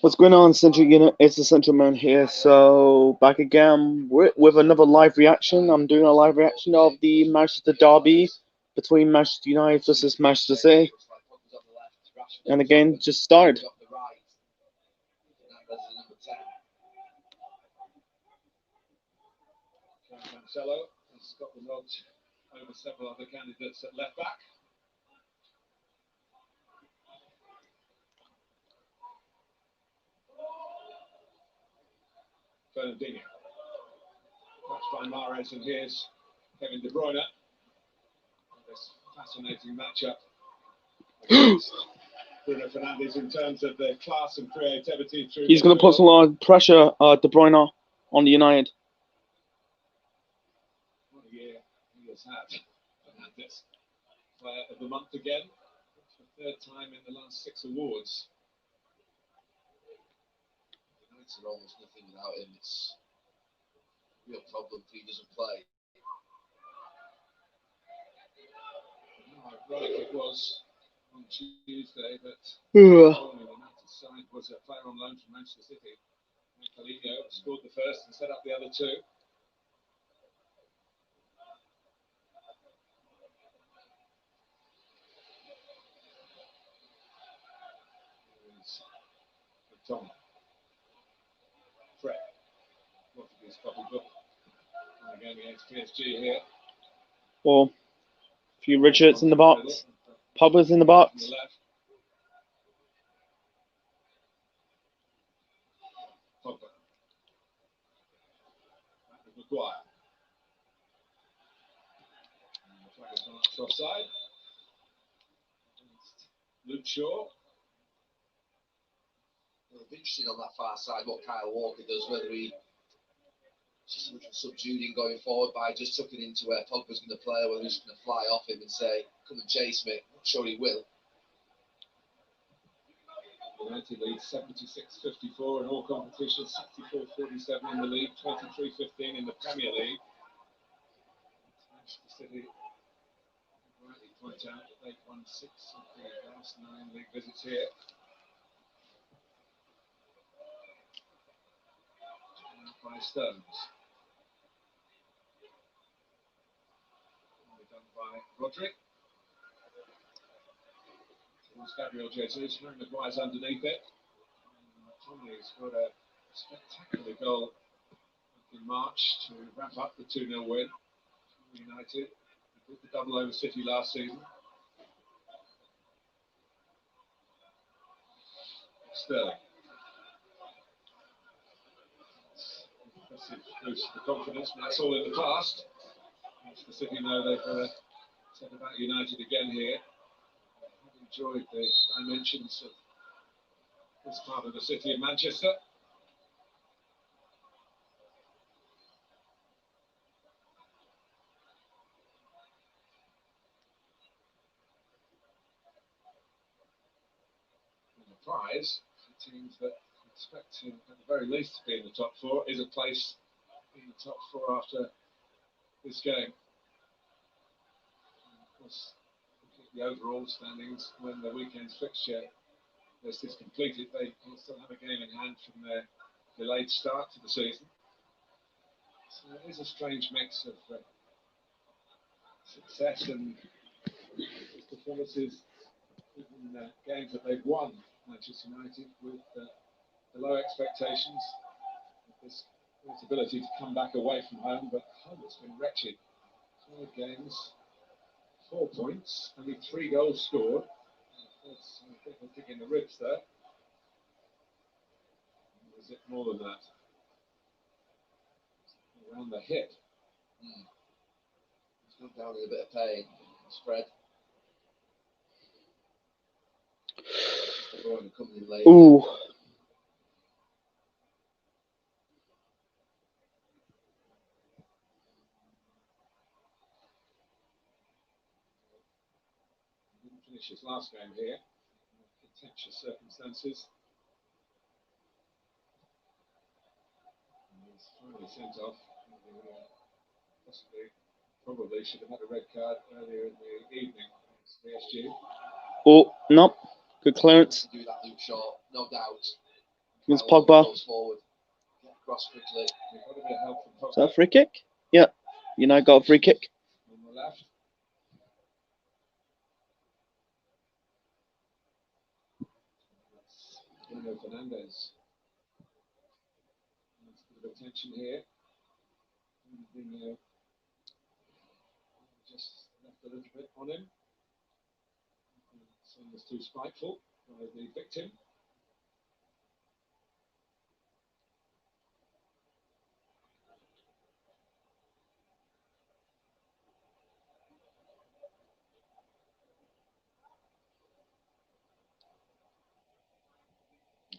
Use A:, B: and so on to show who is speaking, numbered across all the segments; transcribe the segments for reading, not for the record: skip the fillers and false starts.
A: What's going on, Central Unit? It's the Central Man here. So back again with another live reaction. I'm doing a live reaction of the Manchester derby between Manchester United versus Manchester City. And again, just started.
B: Cancelo has got the nod over several other candidates at left back. Fernandinho. Touched by Mahrez, and here's Kevin De Bruyne. This fascinating matchup against Bruno Fernandes in terms of the class and creativity through.
A: He's going to put a lot of pressure, De Bruyne, on the United.
B: What a year he has had. Fernandes, Player of the Month again. It's the third time in the last 6 awards.
C: United are almost nothing without him. It's a real problem if he doesn't play.
B: Ironic it was on Tuesday that the United side was a player on loan from Manchester City. Paulinho scored the first and set up the other two. Tom. Fred. Portuguese copybook. And again against PSG here.
A: Well, a few Richards in the box. Pogba's in the box.
B: Pogba. Maguire. And the flag has gone up offside. Luke Shaw.
C: It'll be interesting on that far side what Kyle Walker does, whether he just subdued him going forward by just tucking into where Pogba's going to play, whether he's going to fly off him and say, come and chase me. I'm not sure he will.
B: United lead 76-54 in all competitions, 64-47 in the league, 23-15 in the Premier League. Manchester City rightly point out that they've won 6 of the last 9 league visits here. By Stones. Done by Roderick. Towards Gabriel Jesus. Harry Maguire's underneath it. Tomley's got a spectacular goal in March to wrap up the 2-0 win for United. He did the double over City last season. Sterling. Boost the confidence, but that's all in the past. The City know they've said about United again here. I've enjoyed the dimensions of this part of the city of Manchester. And the prize for teams that expect to, at the very least, to be in the top 4 is a place in the top 4 after this game. And of course, the overall standings when the weekend's fixture list is completed, they will still have a game in hand from their delayed start to the season. So it is a strange mix of success and performances in games that they've won. Manchester United with below expectations, with this ability to come back away from home, but home has been wretched. 5 games, 4 points, only 3 goals scored. That's a bit of a kick in the ribs there. Or is it more than that? Around the hip.
C: He's gone down in a bit of pain. Spread. Coming in late.
A: Ooh.
B: Didn't finish his last game here. Contentious circumstances. And he's finally sent off. Probably should have had a red card earlier in the evening against PSG.
A: Oh, no. Good clearance.
C: Do that loop short, no doubt.
A: Against
C: Kyle
A: Pogba.
C: goes forward. Get across quickly.
B: Got a bit of help from
A: Is that a
B: Pogba
A: free kick? Yeah. United got a free kick.
B: on the left. Bruno Fernandes. That's a bit of attention here. Just left a little bit on him. Son was too spiteful by the victim.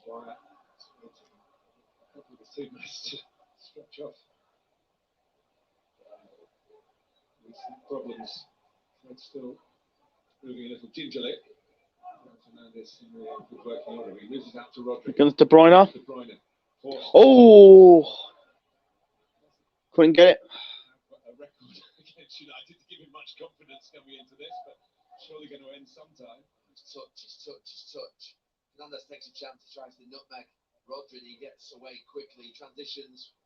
B: Quiet. A couple of his teammates to stretch off. Recent problems. Fred still moving a little gingerly. Fernandes in the good working order. He loses out to Rodri.
A: Against De Bruyne.
B: De Bruyne.
A: Oh! Couldn't get it.
B: A record against United to give him much confidence coming into this, but surely going to end sometime.
C: Touch. Fernandes takes a chance, tries to nutmeg Rodri, he gets away quickly, transitions,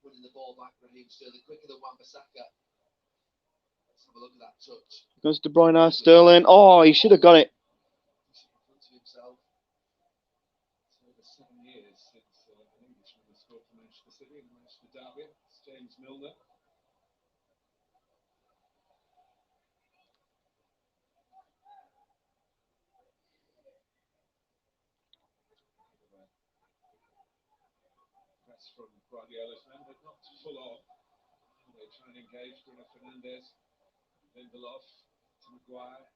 C: winning the ball back. Raheem Sterling quicker than Wan-Bissaka. Let's have a look at that touch.
A: Goes De Bruyne. Sterling. Oh, he should have got it.
C: Himself.
B: It's over 7 years since an Englishman has scored for Manchester City in the Manchester derby. It's James Milner. Press from Guardiola's men, but not full on. They try and engage Bruno Fernandes, Lindelof to Maguire.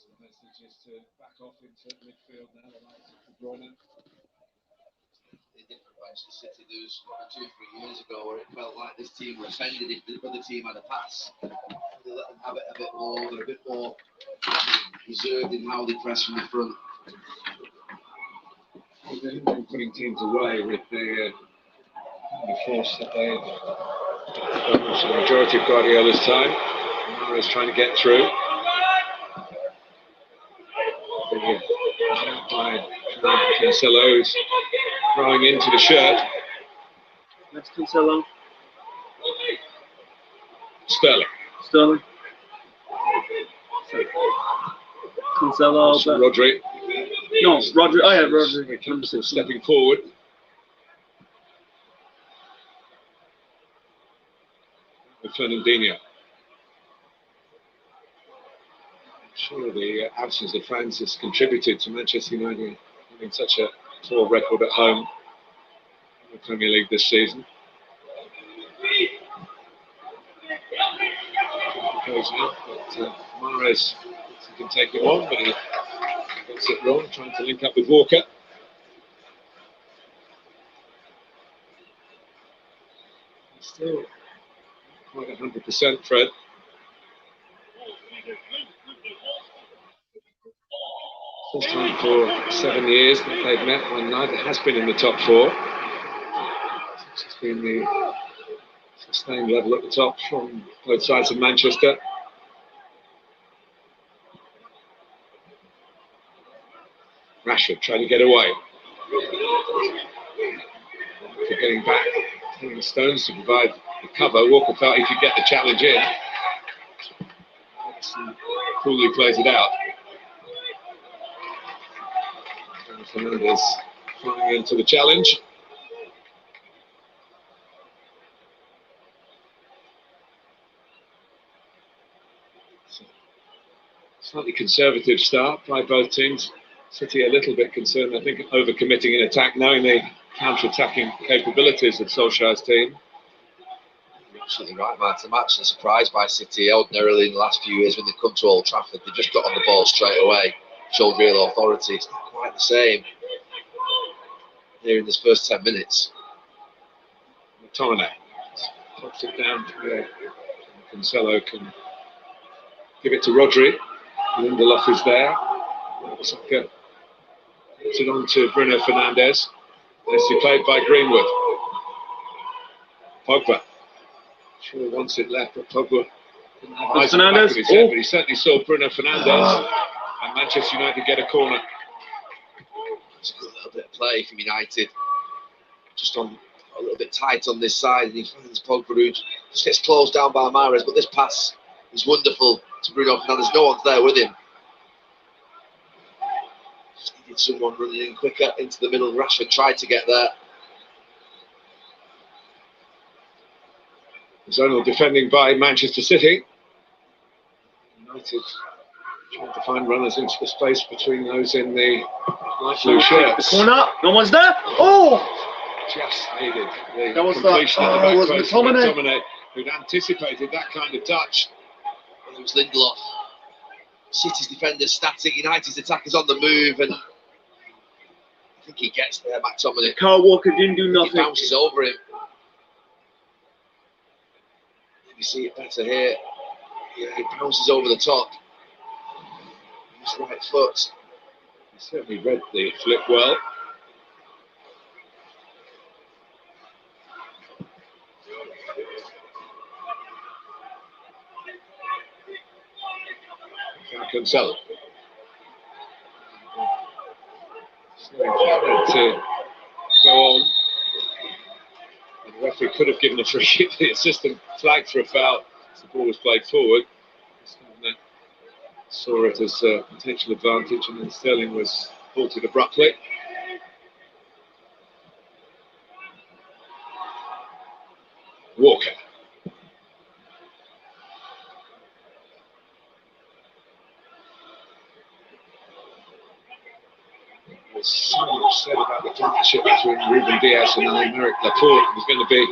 B: So the message is to back off into midfield now, the likes of De Bruyne.
C: They did for Manchester City. There was 2 or 3 years ago where it felt like this team were offended if the other team had a pass. They let them have it a bit more. They're a bit more reserved in how they press from the front.
B: They've been putting teams away with the force that they for the majority of Guardiola's time. Mahrez trying to get through. By Cancelo's throwing into the shirt.
A: That's Cancelo.
B: Sterling.
A: Cancelo.
B: Rodri.
A: No, Rodri. Oh yeah, Rodri.
B: Comes stepping forward. With Fernandinho. I'm sure the absence of fans has contributed to Manchester United having such a poor record at home in the Premier League this season. Goes out, but Mahrez thinks he can take it on, but he gets it wrong, trying to link up with Walker. Still quite 100%, Fred. First time for 7 years that they've met when neither has been in the top 4. It's been the sustained level at the top from both sides of Manchester. Rashford trying to get away. For getting back, throwing stones to provide the cover. Walker felt he could get the challenge in. Coolly plays it out. Fernandes flying into the challenge. Slightly conservative start by both teams. City a little bit concerned, I think, overcommitting in attack, knowing the counter-attacking capabilities of Solskjaer's team.
C: You're absolutely right, Martin. I'm actually surprised by City. Ordinarily, in the last few years, when they come to Old Trafford, they just got on the ball straight away, showed real authority. It's not quite the same here in this first 10 minutes.
B: McTominay pops it down to where Cancelo can give it to Rodri. Lindelof is there. Wan-Bissaka puts it on to Bruno Fernandes. Nicely played by Greenwood. Pogba. Sure wants it left, but Pogba didn't have eyes on the back of his head, but he certainly saw Bruno Fernandes. And Manchester United get a corner.
C: It's a good little bit of play from United. Just on a little bit tight on this side, and he finds Pogba, who just gets closed down by Mahrez. But this pass is wonderful to Bruno Fernandes. No one's there with him. Just needed someone running in quicker into the middle. Rashford tried to get there.
B: Zonal defending by Manchester City. United trying to find runners into the space between those in the light blue shirts.
A: Corner, no one's there. Oh!
B: Just needed the
A: That was
B: completion at the back
A: was
B: post of
A: McTominay.
B: McTominay, who'd anticipated that kind of touch.
C: And it was Lindelof. City's defenders static. United's attackers on the move, and I think he gets there. McTominay.
A: Kyle Walker didn't do
C: He
A: nothing.
C: bounces over him. You see it better here. Yeah, he bounces over the top. His right foot.
B: He certainly read the flick well. Cancelo. To go on. And the referee could have given a free kick. The assistant flagged for a foul as the ball was played forward. Saw it as a potential advantage, and then Sterling was halted abruptly. Walker. There's so much said about the partnership between Ruben Dias and Aymeric Laporte. It was going to be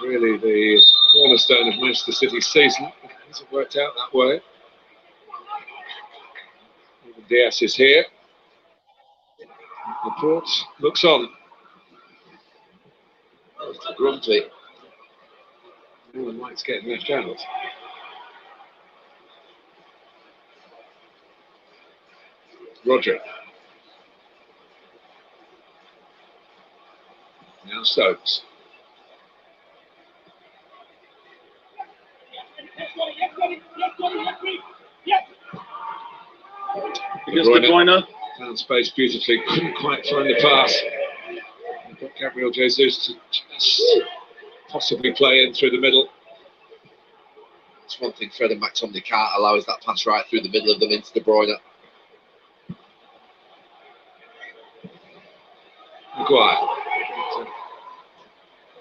B: really the cornerstone of Manchester City's season. It hasn't worked out that way. Ruben Dias is here. Laporte looks on.
C: Grumpy.
B: No one likes getting left out. Roger. Now Stokes.
A: Against De Bruyne.
B: Found space beautifully, couldn't quite find the pass. You've got Gabriel Jesus to just possibly play in through the middle.
C: It's one thing Fred and McTominay can't allow is that pass right through the middle of them into De Bruyne.
B: Maguire.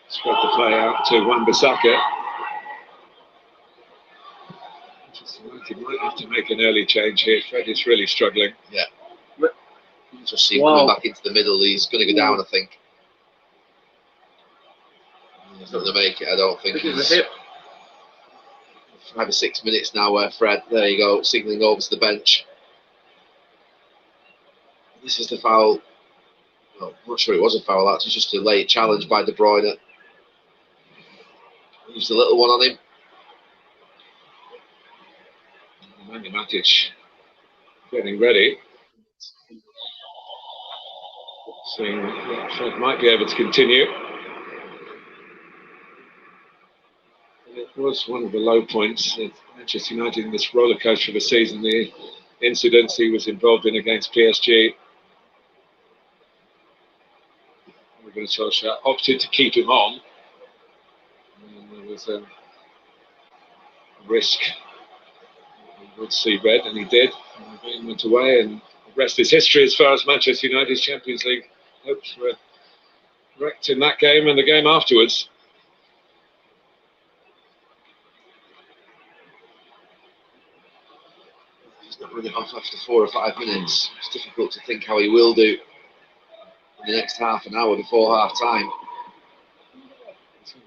B: Spread the play out to Wan-Bissaka. Manchester United might have to make an early change here. Fred is really struggling.
C: Yeah. Just see him coming back into the middle. He's going to go down, I think. He's not going to make it, I don't think.
A: This is a hip.
C: 5 or 6 minutes now where Fred, there you go, signalling over to the bench. This is the foul. Well, I'm not sure it was a foul, that was just a late challenge by De Bruyne. Used a little one on him.
B: Manny Matic getting ready. Seeing that Fred might be able to continue. It was one of the low points of Manchester United in this roller coaster of a season. The incidents he was involved in against PSG. Ruben Solskjaer opted to keep him on. And there was a risk he would see red, and he did. And the game went away, and the rest is history as far as Manchester United's Champions League hopes were wrecked in that game and the game afterwards.
C: He's not running off after 4 or 5 minutes. It's difficult to think how he will do in the next half an hour before half time.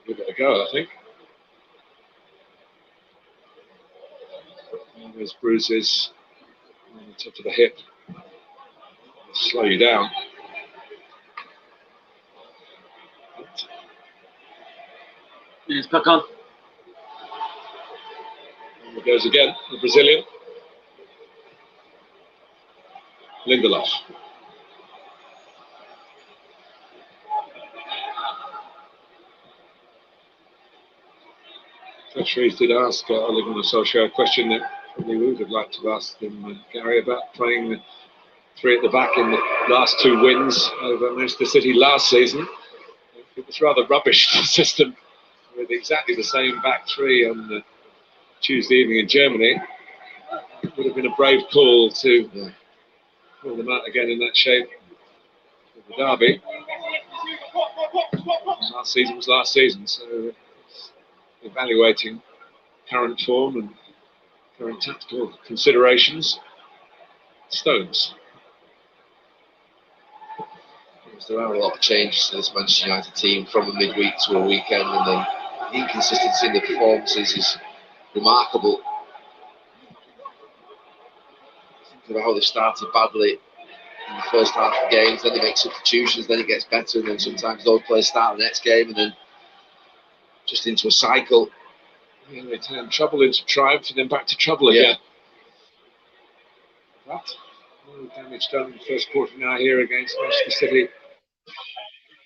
B: Give it a go, I think. And there's bruises on the top of the hip. Slow you down.
A: He's back on.
B: And it goes again, the Brazilian. Lindelof. Referees did ask Ole Gunnar Solskjaer a question that Probably we would like to ask them, Gary, about playing the 3 at the back in the last 2 wins over Manchester City last season. It was rather rubbish, the system, with exactly the same back 3 on the Tuesday evening in Germany. It would have been a brave call to pull them out again in that shape for the derby. Last season was last season, so evaluating current form and current tactical considerations. Stones.
C: There are a lot of changes to this Manchester United team from a midweek to a weekend, and then the inconsistency in the performances is remarkable. Think about how they started badly in the first half of games, then they make substitutions, then it gets better, and then sometimes those players start the next game, and then just into a cycle.
B: Yeah, they turn trouble into triumph and then back to trouble again. But no damage done in the first quarter now here against Manchester City,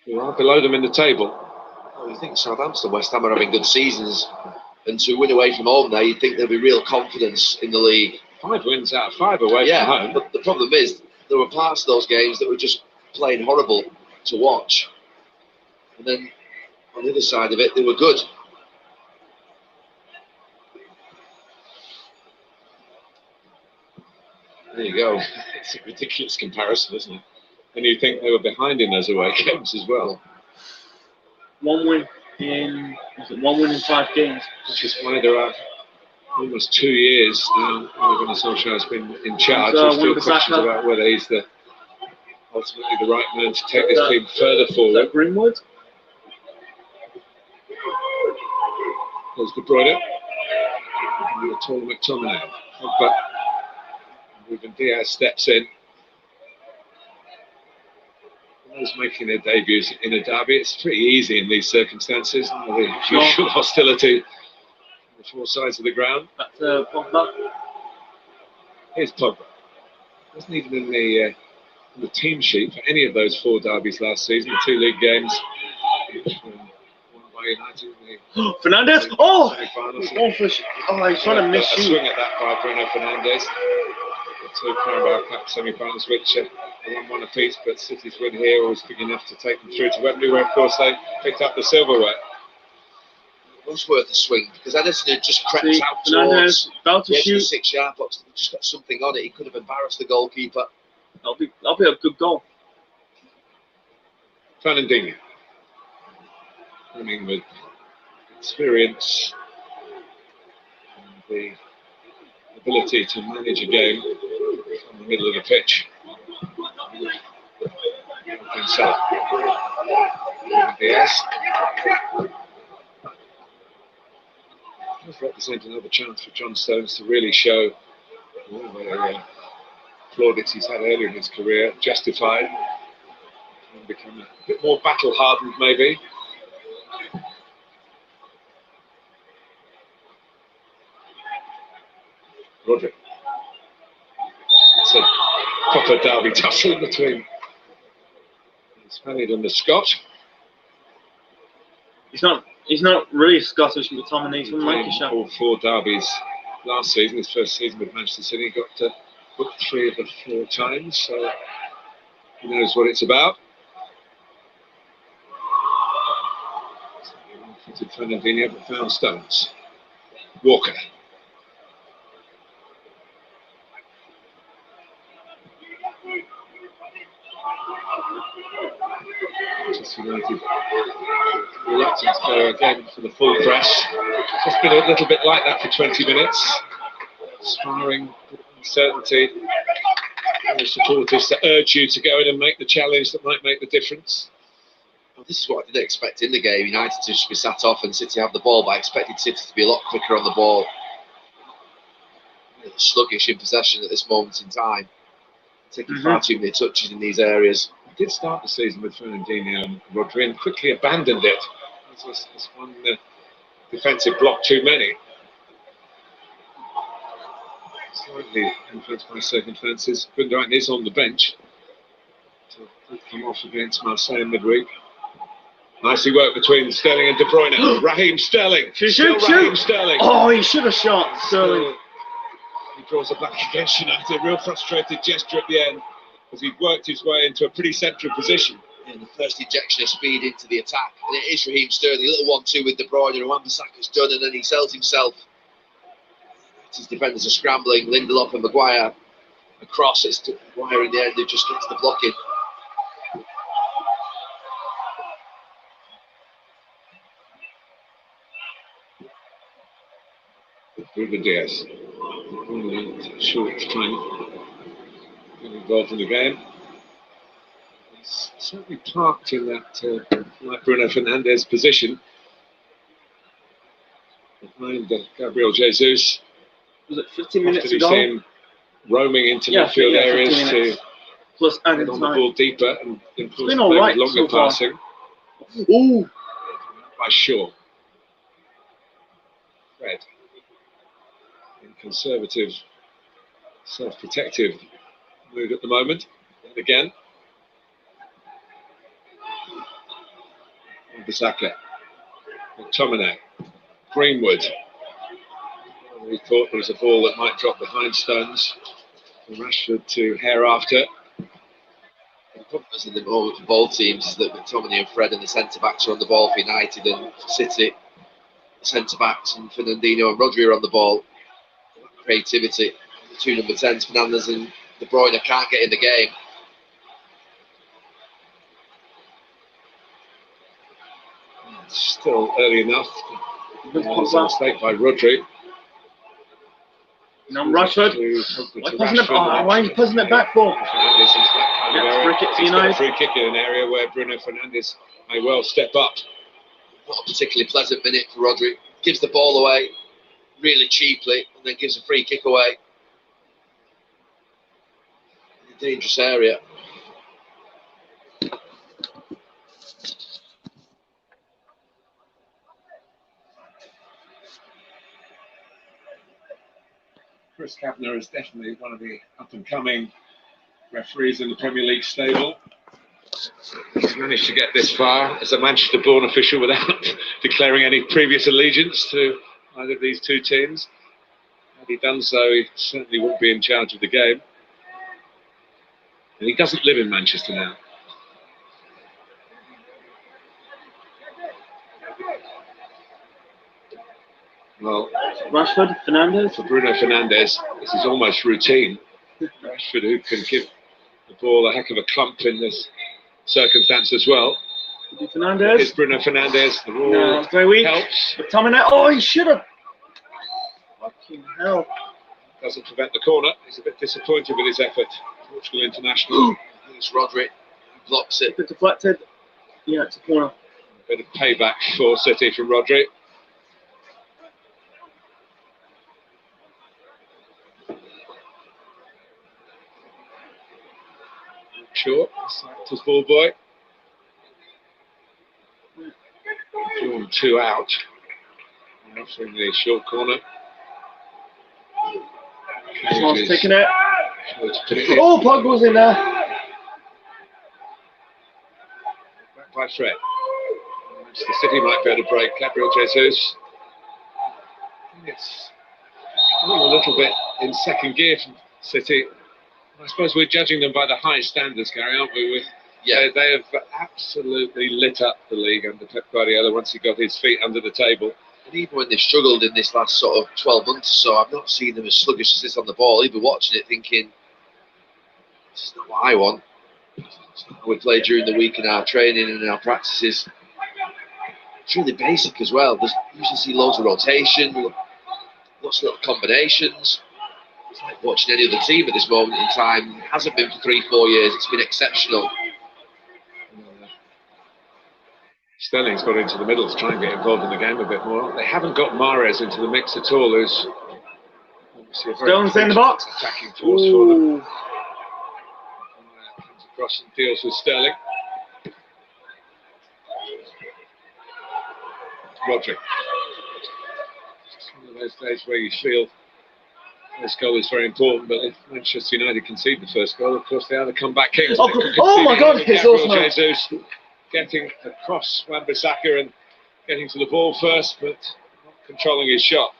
B: who are below them in the table.
C: Well, you think Southampton, West Ham are having good seasons, and to win away from home there, you'd think there'd be real confidence in the league.
B: 5 wins out of 5 away from home.
C: But the problem is, there were parts of those games that were just plain horrible to watch. And then, on the other side of it, they were good.
B: There you go. It's a ridiculous comparison, isn't it? And you think they were behind in those away games as well.
A: 1 win in 5 games.
B: Which is why there are almost 2 years now Ole Gunnar Solskjaer has been in charge. There's still questions about whether he's ultimately the right man to take this team further forward.
A: Greenwood?
B: There's De Bruyne. And Tall McTominay. But Ruben Diaz steps in. Those making their debuts in a derby, it's pretty easy in these circumstances. The usual hostility on the 4 sides of the ground.
A: Back to Pogba.
B: Here's Pogba. Wasn't even in the team sheet for any of those 4 derbies last season, the 2 league games. Won by United in the
A: Fernandes! Oh!
B: semi-finals.
A: He's trying to miss
B: a
A: you.
B: swing at that by Bruno Fernandes. The 2 Carabao Cup semi-finals, which are 1-1 apiece, but City's win here was big enough to take them through to Wembley, where of course they picked up the silverware.
C: It was worth a swing, because Ederson had just crept out
A: Fernandes about to
C: the edge of the
A: shoot.
C: 6-yard box. He just got something on it. He could have embarrassed the goalkeeper.
A: That'll be a good goal.
B: Fernandinho, running with experience and the ability to manage a game from the middle of the pitch. Himself. Diaz. Does represent another chance for John Stones to really show the plaudits he's had earlier in his career justified and become a bit more battle hardened maybe. Rodri. It's a proper derby tussle between the Spaniard and the Scot.
A: He's not really Scottish, but McTominay's from Lancashire.
B: All 4 derbies last season, his first season with Manchester City, he got booked 3 of the 4 times, so he knows what it's about. Fitted Fernandinho, but found Stones. Walker. Manchester United reluctant to go again for the full press. Just been a little bit like that for 20 minutes. Sparring, uncertainty. And the supporters to urge you to go in and make the challenge that might make the difference.
C: Well, this is what I didn't expect in the game. United to just be sat off and City have the ball, but I expected City to be a lot quicker on the ball. Sluggish in possession at this moment in time. Taking far too many touches in these areas.
B: Did start the season with Fernandinho and Rodri and quickly abandoned it. This one defensive block too many. Slightly influenced by circumstances. Gundogan is on the bench to come off against Marseille midweek. Nicely worked between Sterling and De Bruyne. Raheem Sterling.
A: Shoot.
B: Raheem Sterling.
A: Oh, he should have shot Sterling.
B: draws it back against United. Real frustrated gesture at the end as he worked his way into a pretty central position.
C: And the first injection of speed into the attack. And it is Raheem Sterling, a little 1-2 with De Bruyne, and Wan-Bissaka's done, and then he sells himself. His defenders are scrambling, Lindelof and Maguire across. It's Maguire in the end who just gets the blocking.
B: Ruben Diaz. Short time getting involved in the game. He's certainly parked in that like Bruno Fernandes position behind Gabriel Jesus.
A: Was it 15 minutes
B: Often
A: ago?
B: you see him roaming into midfield areas to
A: plus
B: get
A: added
B: on the
A: time.
B: ball deeper and influence
A: been
B: play
A: all
B: with
A: right
B: longer
A: so far.
B: passing.
A: Ooh,
B: By Shaw. Fred. In conservative, self-protective mood at the moment. And again. Bissaka. McTominay. Greenwood. We thought there was a ball that might drop behind Stones. Rashford to hair after.
C: The problems in the moment for both teams is that McTominay and Fred and the centre-backs are on the ball for United, and for City, the centre-backs and Fernandinho and Rodri are on the ball. Creativity. The two number 10s, Fernandes and De Bruyne, can't get in the game.
B: Still early enough. There's a mistake by Rodri.
A: now Rashford. Why are you pushing it back for?
B: Yeah,
A: free kick to
B: he's got a
A: United.
B: free kick in an area where Bruno Fernandes may well step up.
C: Not a particularly pleasant minute for Rodri. Gives the ball away really cheaply and then gives a free kick away. In a dangerous area.
B: Chris Kavanagh is definitely one of the up-and-coming referees in the Premier League stable. He's managed to get this far as a Manchester-born official without declaring any previous allegiance to either of these two teams. Had he done so, he certainly wouldn't be in charge of the game. And he doesn't live in Manchester now. Well,
A: Rashford, Fernandes.
B: for Bruno Fernandes, this is almost routine. Rashford, who can give the ball a heck of a clump in this circumstance as well.
A: Fernandes.
B: Here's Bruno Fernandes. The ball
A: No, very weak.
B: helps.
A: McTominay. Oh, he should have. Fucking hell.
B: Doesn't prevent the corner. He's a bit disappointed with his effort. Portugal international.
C: Here's Rodri. Blocks it.
A: Bit deflected. Yeah, it's a corner.
B: A bit of payback for City from Rodri. Short, Santos ball boy. Drawn two out. Offering the short corner.
A: Someone's taking it.
B: Oh!
A: Oh, Pogba's in there.
B: Back by Fred. Manchester City might be able to break Gabriel Jesus. It's a little bit in second gear from City. I suppose we're judging them by the high standards, Gary, aren't we?
C: Yeah.
B: They have absolutely lit up the league under Pep Guardiola once he got his feet under the table.
C: And even when they've struggled in this last sort of 12 months or so, I've not seen them as sluggish as this on the ball. Even watching it thinking, this is not what I want. It's not how we play during the week in our training and in our practices. It's really basic as well. There's usually see loads of rotation, lots of little combinations. It's like watching any other team at this moment in time. It hasn't been for 3-4 years. It's been exceptional.
B: Sterling's got into the middle to try and get involved in the game a bit more. They haven't got Mahrez into the mix at all, who's obviously a very
A: Stones in the box.
B: attacking force for them. Comes across and deals with Sterling. Rodri. It's one of those days where you feel this goal is very important, but if Manchester United concede the first goal, of course they are the comeback kings.
A: Oh my God, it's awesome.
B: Jesus getting across Wan-Bissaka and getting to the ball first, but not controlling his shot.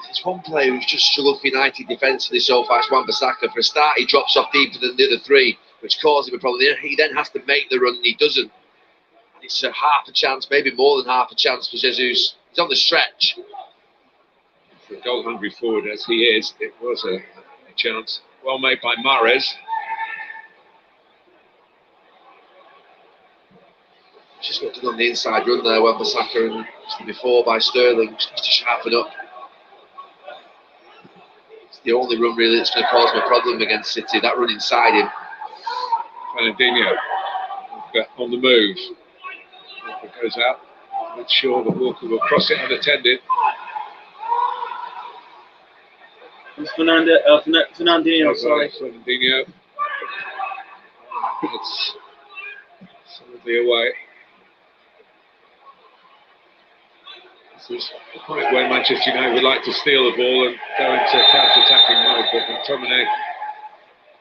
C: There's one player who's just struggled for United defensively so far, it's Wan-Bissaka. For a start, he drops off deeper than the other three, which causes him a problem. He then has to make the run, and he doesn't. And it's a half a chance, maybe more than half a chance for Jesus. He's on the stretch.
B: For a goal-hungry forward as he is, it was a chance. Well made by Mahrez.
C: Just got done on the inside run there, Wan-Bissaka, and before by Sterling. Just needs to sharpen up. It's the only run really that's going to cause me a problem against City. That run inside him.
B: Fernandinho on the move. Walker goes out. Not sure that Walker will cross it unattended.
A: It's Fernandinho, sorry.
B: Fernandinho. It's solidly away. This is the point where Manchester United would like to steal the ball and go into counter-attacking mode, but McTominay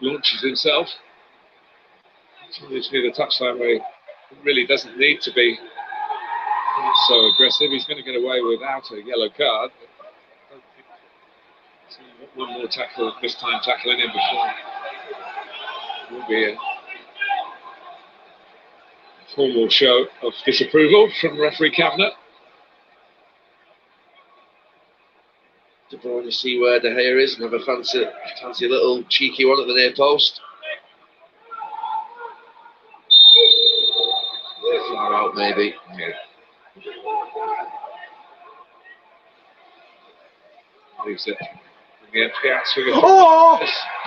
B: launches himself. It's near the touchline where he really doesn't need to be so aggressive. He's going to get away without a yellow card. One more tackle, this time tackling him before it will be a formal show of disapproval from referee cabinet.
C: De Bruyne to see where De Gea is and have a fancy little cheeky one at the near post. Far out, maybe.
B: Yeah. Leaves it.
A: Oh!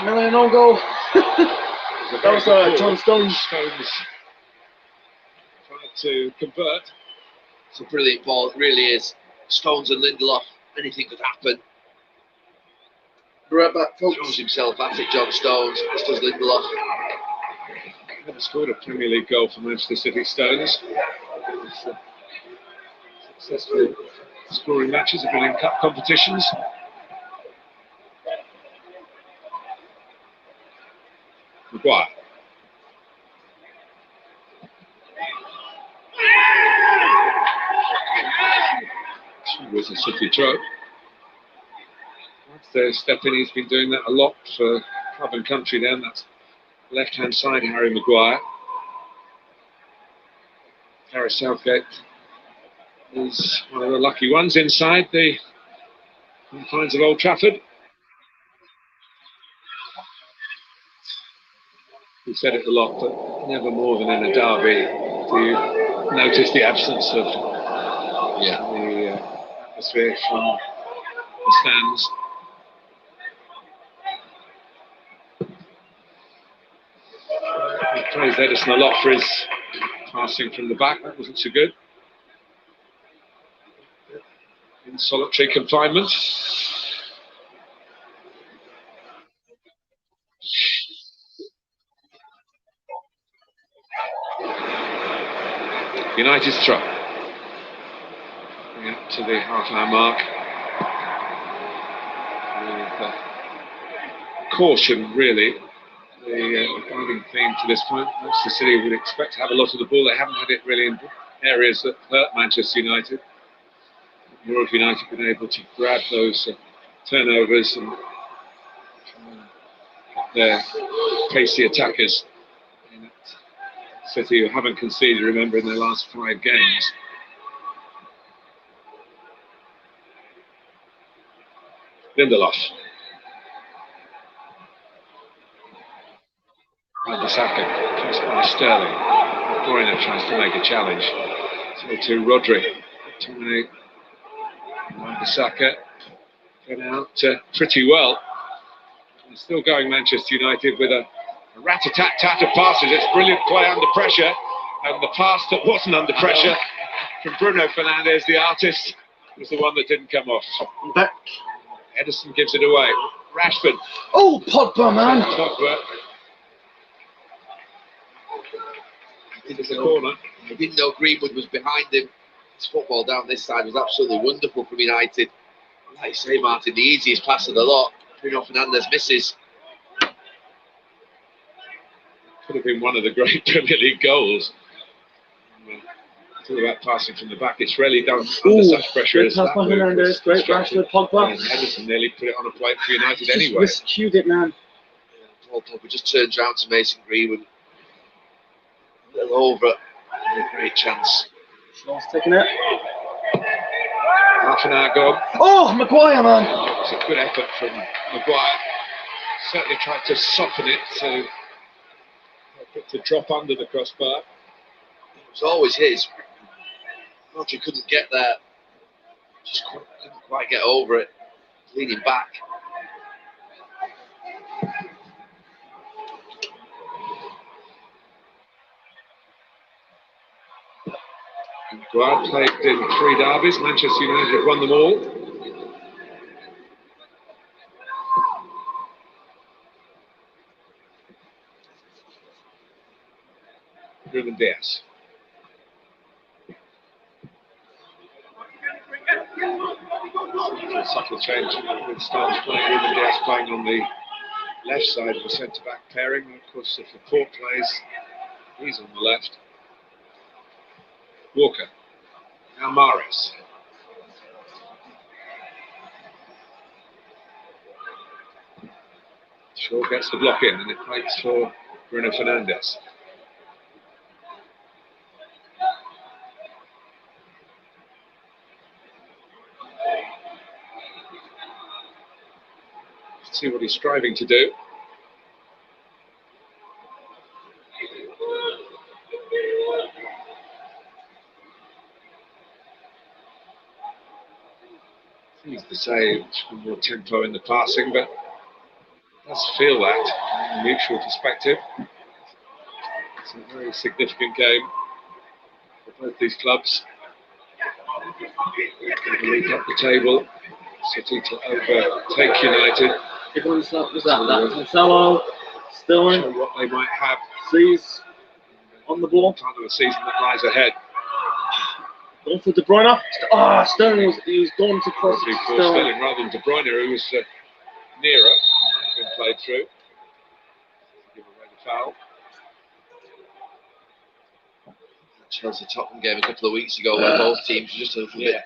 A: Million no goal. That was John Stones.
B: Stones tried to convert.
C: It's a brilliant ball, it really is. Stones and Lindelof, anything could happen. Right back, folks. Throws himself at it, John Stones, as does Lindelof.
B: Never scored a Premier League goal for Manchester City, Stones. Successful scoring matches have been in cup competitions. Maguire. She was a City throw. Once they step in, he's been doing that a lot for club and country then. That's left-hand side, Harry Maguire. Gareth Southgate is one of the lucky ones inside the confines of Old Trafford. We said it a lot, but never more than in a derby do you notice the absence of the atmosphere from the stands. He praised Edison a lot for his passing from the back. That wasn't so good. In solitary confinement. United's throw. Coming up to the half-hour mark. With caution, really, the guiding theme to this point. Manchester City would expect to have a lot of the ball. They haven't had it really in areas that hurt Manchester United. More of United been able to grab those turnovers and their pacey attackers. City, who haven't conceded, remember, in their last 5 games. Lindelof. Wan-Bissaka, crossed by Sterling. De Bruyne tries to make a challenge. So to Rodri. To Wan-Bissaka. Got out pretty well. And still going Manchester United with a rat-a-tat-tat of passes. It's brilliant play under pressure, and the pass that wasn't under pressure from Bruno Fernandes, the artist, was the one that didn't come off.
A: Back.
B: Edison gives it away. Rashford.
A: Oh, Pogba, man.
B: Pogba.
C: I didn't know Greenwood was behind him. His football down this side was absolutely wonderful from United. Like you say, Martin, the easiest pass of the lot. Bruno Fernandes misses.
B: Could have been one of the great Premier League goals. It's all about passing from the back. It's rarely done under such pressure
A: great
B: as
A: pass
B: that.
A: by
B: move
A: Hernandez,
B: was
A: great
B: constructed.
A: Rashford, Pogba.
B: And Henderson nearly put it on a plate for United
A: Just
B: anyway.
A: miscued it, man.
C: Paul Pogba just turns round to Mason Greenwood. A little over it. And a great chance.
A: Shaw's taking it.
B: Half an hour gone.
A: Oh, Maguire, man.
B: It's a good effort from Maguire. Certainly tried to soften it to drop under the crossbar.
C: It was always his. Roger couldn't get there. Just couldn't quite get over it. Leaning back.
B: Maguire played in 3 derbies. Manchester United have won them all. Ruben Diaz. A subtle change with Stones playing, Ruben Diaz playing on the left side of the centre-back pairing. And of course, if Laporte plays, he's on the left. Walker. Now Mahrez. Shaw gets the block in, and it plays for Bruno Fernandes. Let's see what he's striving to do. Seems to say more tempo in the passing, but does feel that from a mutual perspective. It's a very significant game for both these clubs. They lead up the table. City to overtake United.
A: Everyone's up. Was that Cancelo, Sterling,
B: Show what they might have
A: Seas on the ball.
B: part of the season that lies ahead.
A: Going for De Bruyne. Sterling he was going to cross
B: Probably for
A: Sterling.
B: Sterling rather than De Bruyne, who was nearer. Might have been played through. Give away the foul.
C: Chelsea Tottenham game a couple of weeks ago where both teams were just a little bit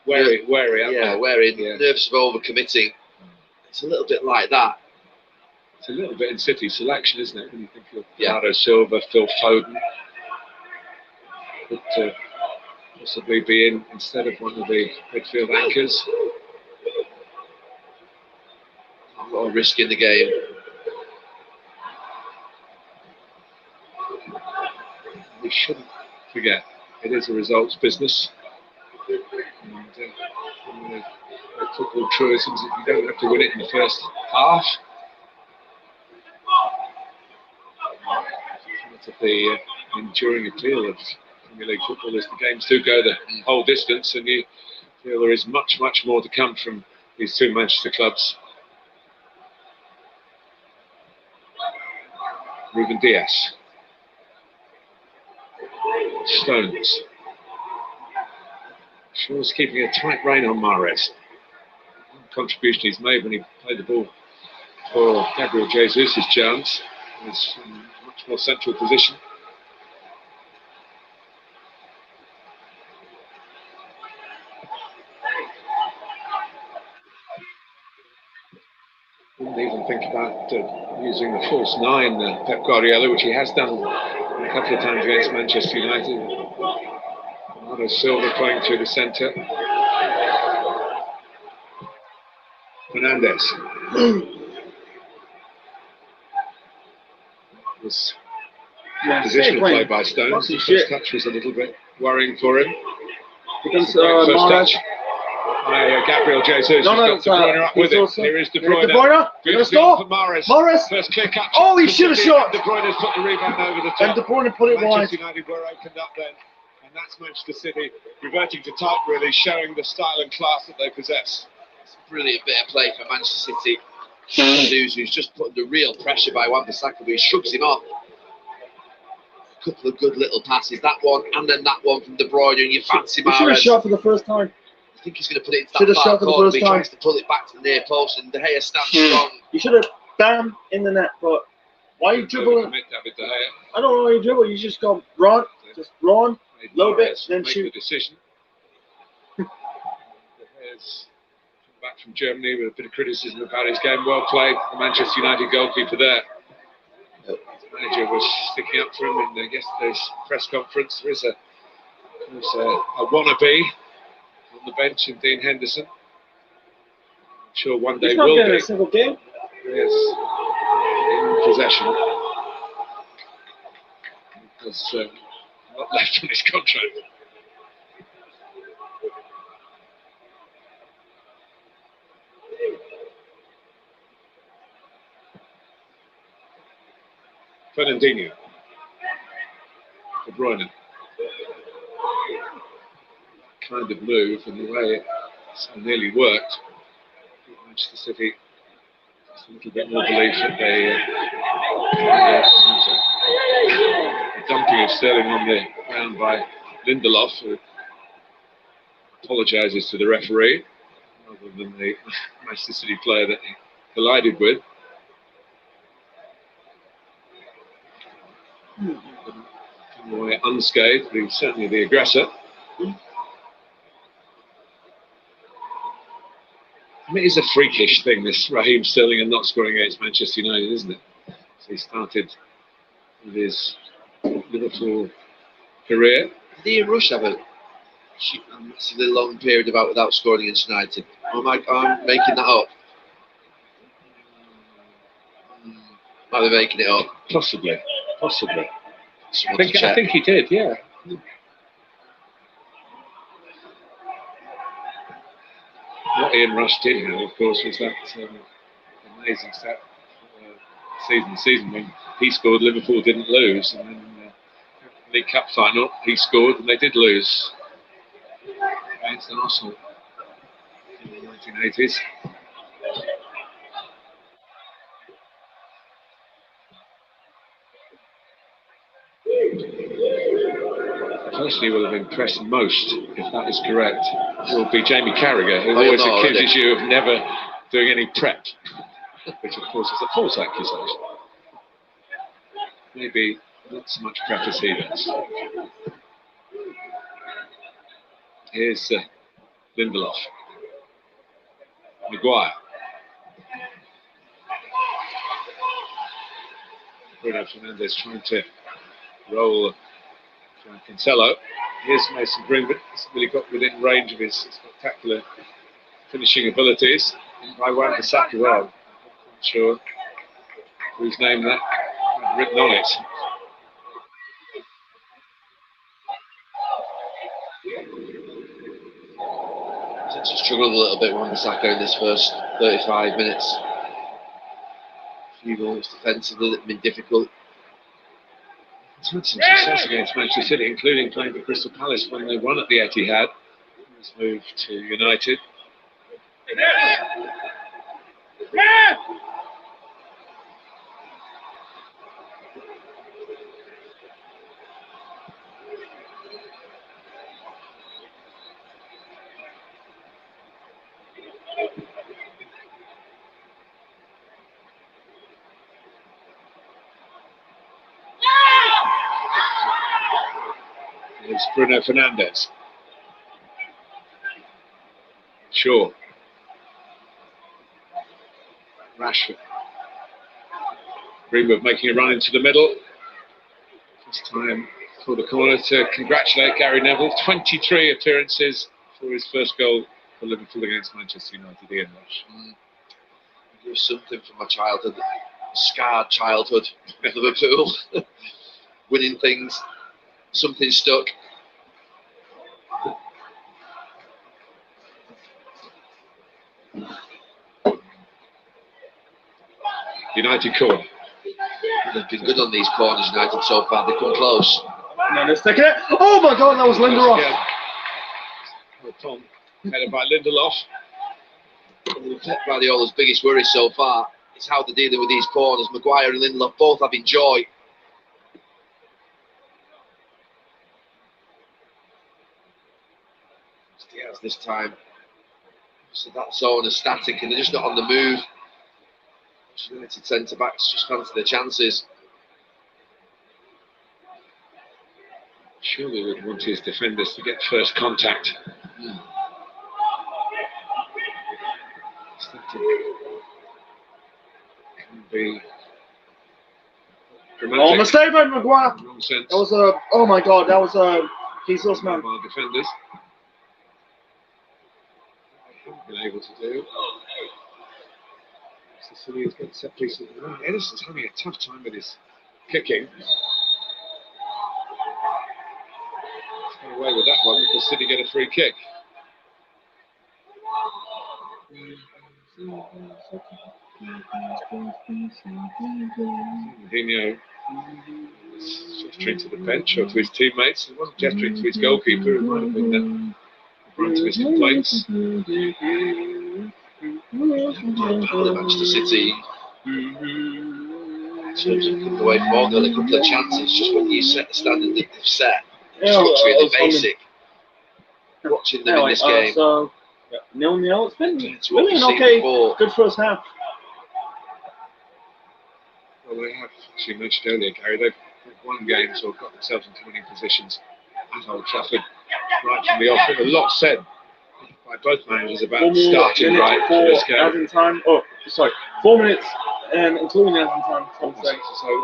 B: Wary,
C: wary, nervous of overcommitting. It's a little bit like that.
B: It's a little bit in City selection, isn't it? When you think of Bernardo Silva, Phil Foden, could possibly be in instead of one of the midfield anchors.
C: A lot of risk in the game.
B: We shouldn't forget, it is a results business. And one of the football truisms that you don't have to win it in the first half. Part of the enduring appeal of Premier League football is the games do go the whole distance, and you feel there is much, much more to come from these two Manchester clubs. Ruben Diaz. Stones. Shaw's keeping a tight rein on Mahrez. Contribution he's made when he played the ball for Gabriel Jesus' chance. He's in a much more central position. Didn't even think about using the false 9, Pep Guardiola, which he has done a couple of times against Manchester United. Bernardo Silva playing through the centre. Fernandes. Was positional play by Stones. The first touch was a little bit worrying for him.
A: Against
B: First
A: Mahrez.
B: touch by Gabriel Jesus. He's got De Bruyne up with him. Here is De Bruyne.
A: De Bruyne.
B: Good
A: Score.
B: for Mahrez.
A: Mahrez.
B: First clear cut.
A: Oh, he should have shot.
B: De Bruyne's put the rebound over the top.
A: And De Bruyne put it wide.
B: Manchester United were opened up then. And that's Manchester City reverting to type, really, showing the style and class that they possess.
C: It's a brilliant bit of play for Manchester City. Who's just put the real pressure by Wan-Bissaka, but he shrugs him off. A couple of good little passes, that one and then that one from De Bruyne, and you fancy
A: He should have
C: Mahrez.
A: shot for the first time.
C: I think he's going to put it into
A: Should
C: that
A: have
C: far
A: shot for the
C: corner,
A: first
C: but he
A: time.
C: tries to pull it back to the near post, and De Gea stands strong.
A: You should have bam in the net, but why are you dribbling?
B: Commit David De Gea.
A: I don't know why you dribble. You just go run, just run. Little bit,
B: Mahrez
A: then
B: make
A: shoot.
B: the decision. There's back from Germany with a bit of criticism about his game. Well played, the Manchester United goalkeeper there. His manager was sticking up for him in yesterday's press conference. There is a wannabe on the bench in Dean Henderson. I'm sure one day
A: He's not
B: will
A: getting
B: be.
A: a single game.
B: Yes, in possession. There's not left on his contract. Fernandinho. De Bruyne. Kind of move and the way it so nearly worked. Manchester City just a little bit more belief that they a dumping of Sterling on the ground by Lindelof, who apologises to the referee rather than the Manchester City player that he collided with. Away unscathed, but he's certainly the aggressor. I mean, it's a freakish thing, this Raheem Sterling and not scoring against Manchester United, isn't it? So he started with his Liverpool career.
C: Did Ian Rush have a massively long period without scoring against United? Or I'm making that up? Might be making it up.
B: Possibly. I think he did, yeah. What Ian Rush did have, of course, was that amazing stat season when he scored, Liverpool didn't lose, and then League Cup final, he scored, and they did lose against Arsenal in the 1980s. The person who will have impressed most, if that is correct, will be Jamie Carragher, who always accuses you of never doing any prep, which of course is a false accusation. Maybe not so much prep as he does. Here's Lindelof. Maguire. Bruno Fernandes trying to roll Cancelo. Here's Mason Greenwood. He's really got within range of his spectacular finishing abilities. By Wan-Bissaka, well, I'm not sure whose name that had written on it.
C: He's struggled a little bit, Wan-Bissaka, in this first 35 minutes. A few moments defensively that have been difficult.
B: He's had some success against Manchester City, including playing for Crystal Palace when they won at the Etihad. He's moved to United. It's Bruno Fernandes. Sure. Rashford. Greenwood making a run into the middle. This time for the corner to congratulate Gary Neville. 23 appearances for his first goal for Liverpool against Manchester United. Ian Rush.
C: It was something from my childhood, scarred childhood of Liverpool. Winning things, something stuck.
B: United corner.
C: They've been good on these corners, United, so far. They come close.
A: No, they're sticking it. Oh my God, that was Lindelof.
B: Tom, headed by Lindelof.
C: Pep Guardiola's biggest worry so far is how they're dealing with these corners. Maguire and Lindelof both having joy. Diaz this time. So that zone is static and they're just not on the move. United centre backs just fancy their chances.
B: Surely would want his defenders to get first contact. Can be dramatic.
A: Oh, mistake by Maguire.
B: Wrong sense.
A: That was a. Oh my God, that was a. Jesus, man.
B: Our defenders haven't been able to do. Sicilians get set pieces. Edison's having a tough time with his kicking. He's got away with that one because City get a free kick. Dino gesturing to the bench or to his teammates. He wasn't gesturing to his goalkeeper. It might have been the brunt of his complaints.
C: Manchester City, in terms of coming away from all the other couple of chances, just when you set the standard that they've set, just looks really basic. Watching them in this game.
A: So, 0-0. It's been
C: It's what
A: really
C: we've
A: an
C: seen
A: okay,
C: before.
A: good first half.
B: Well, they have, as you mentioned earlier, Gary, they've won games or got themselves into winning positions at Old Trafford right from the off. A lot said by both managers about starting right for this game.
A: Adding time. Oh, sorry, 4 minutes, including adding time.
B: So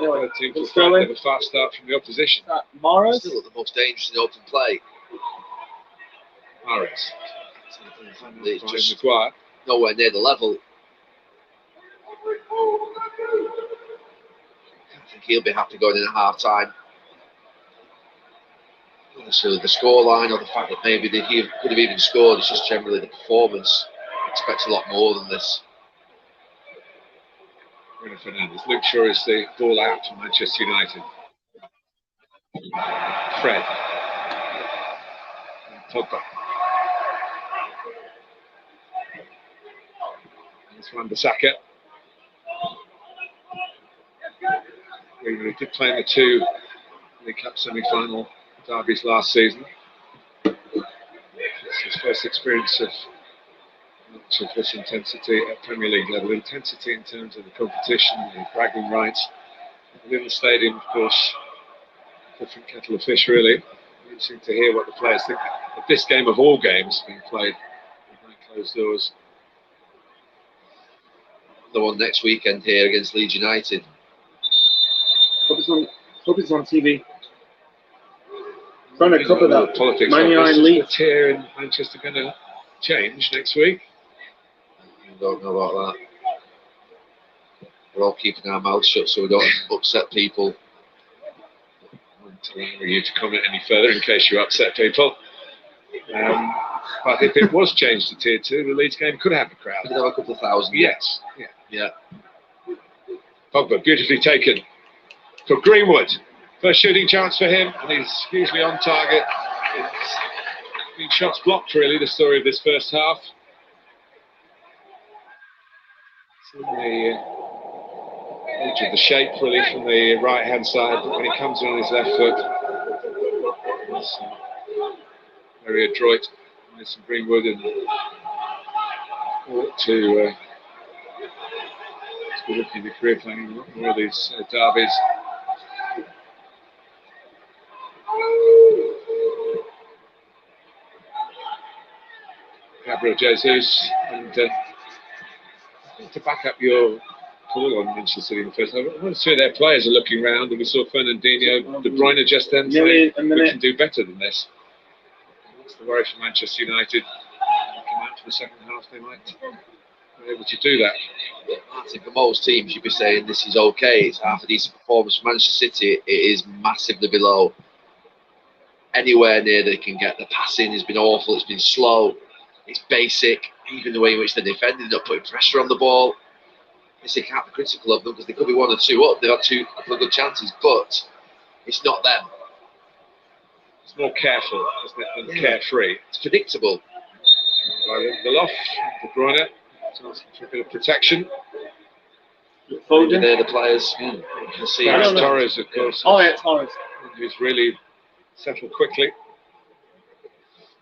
B: both teams will try to have a fast start from the opposition.
A: Mahrez.
C: Still the most dangerous in open play.
B: Mahrez.
C: It's just
B: Maguire.
C: nowhere near the level. I think he'll be happy going in at half time. Not necessarily the scoreline or the fact that maybe he could have even scored. It's just generally the performance. Expects a lot more than this.
B: Bruno Fernandes. Luke Shaw is the ball out to Manchester United. Fred. Pogba. This one, Bissaka. He did play in the two League Cup semi-final derbies last season. It's his first experience of much of this intensity at Premier League level. Intensity in terms of the competition, the bragging rights. Within the stadium, of course, different kettle of fish, really. Interesting to hear what the players think of this game of all games being played behind closed doors.
C: The one next weekend here against Leeds United.
A: Hope it's on TV. Trying to cover that.
B: Politics
A: Man
B: of
A: United
B: this.
A: Leeds.
B: Is the tier in Manchester going to change next week?
C: I don't know about that. We're all keeping our mouths shut so we don't upset people.
B: I won't allow you to comment any further in case you upset people. But if it was changed to tier 2, the Leeds game could have a crowd.
C: Could have a couple of thousand.
B: Yes.
C: Yeah.
B: Pogba, beautifully taken for Greenwood. First shooting chance for him, and he's usually on target. It's been shots blocked, really, the story of this first half. It's in the edge of the shape, really, from the right-hand side, but when he comes in on his left foot, it's very adroit. Mason Greenwood, and ought to be looking at a career playing more of these derbies. Gabriel Jesus, and to back up your call on Manchester City in the first half, one or two of their players are looking around, and we saw Fernandinho, De Bruyne just then saying we can do better than this. That's the worry for Manchester United. Come out for the second half, they might be able to do that.
C: I think for most teams, you'd be saying this is okay. It's half a decent performance. For Manchester City, it is massively below. Anywhere near they can get. The passing has been awful. It's been slow. It's basic. Even the way in which they're defending, not putting pressure on the ball. They can't be critical of them because they could be 1 or 2 up. They've had a couple of good chances, but it's not them.
B: It's more careful, isn't it, than carefree.
C: It's predictable.
B: By Lindelof, De Bruyne, asking for a bit of protection.
C: Maybe they're the players. You can see
B: Torres, of course.
A: Oh yeah, Torres.
B: Who's really settled quickly.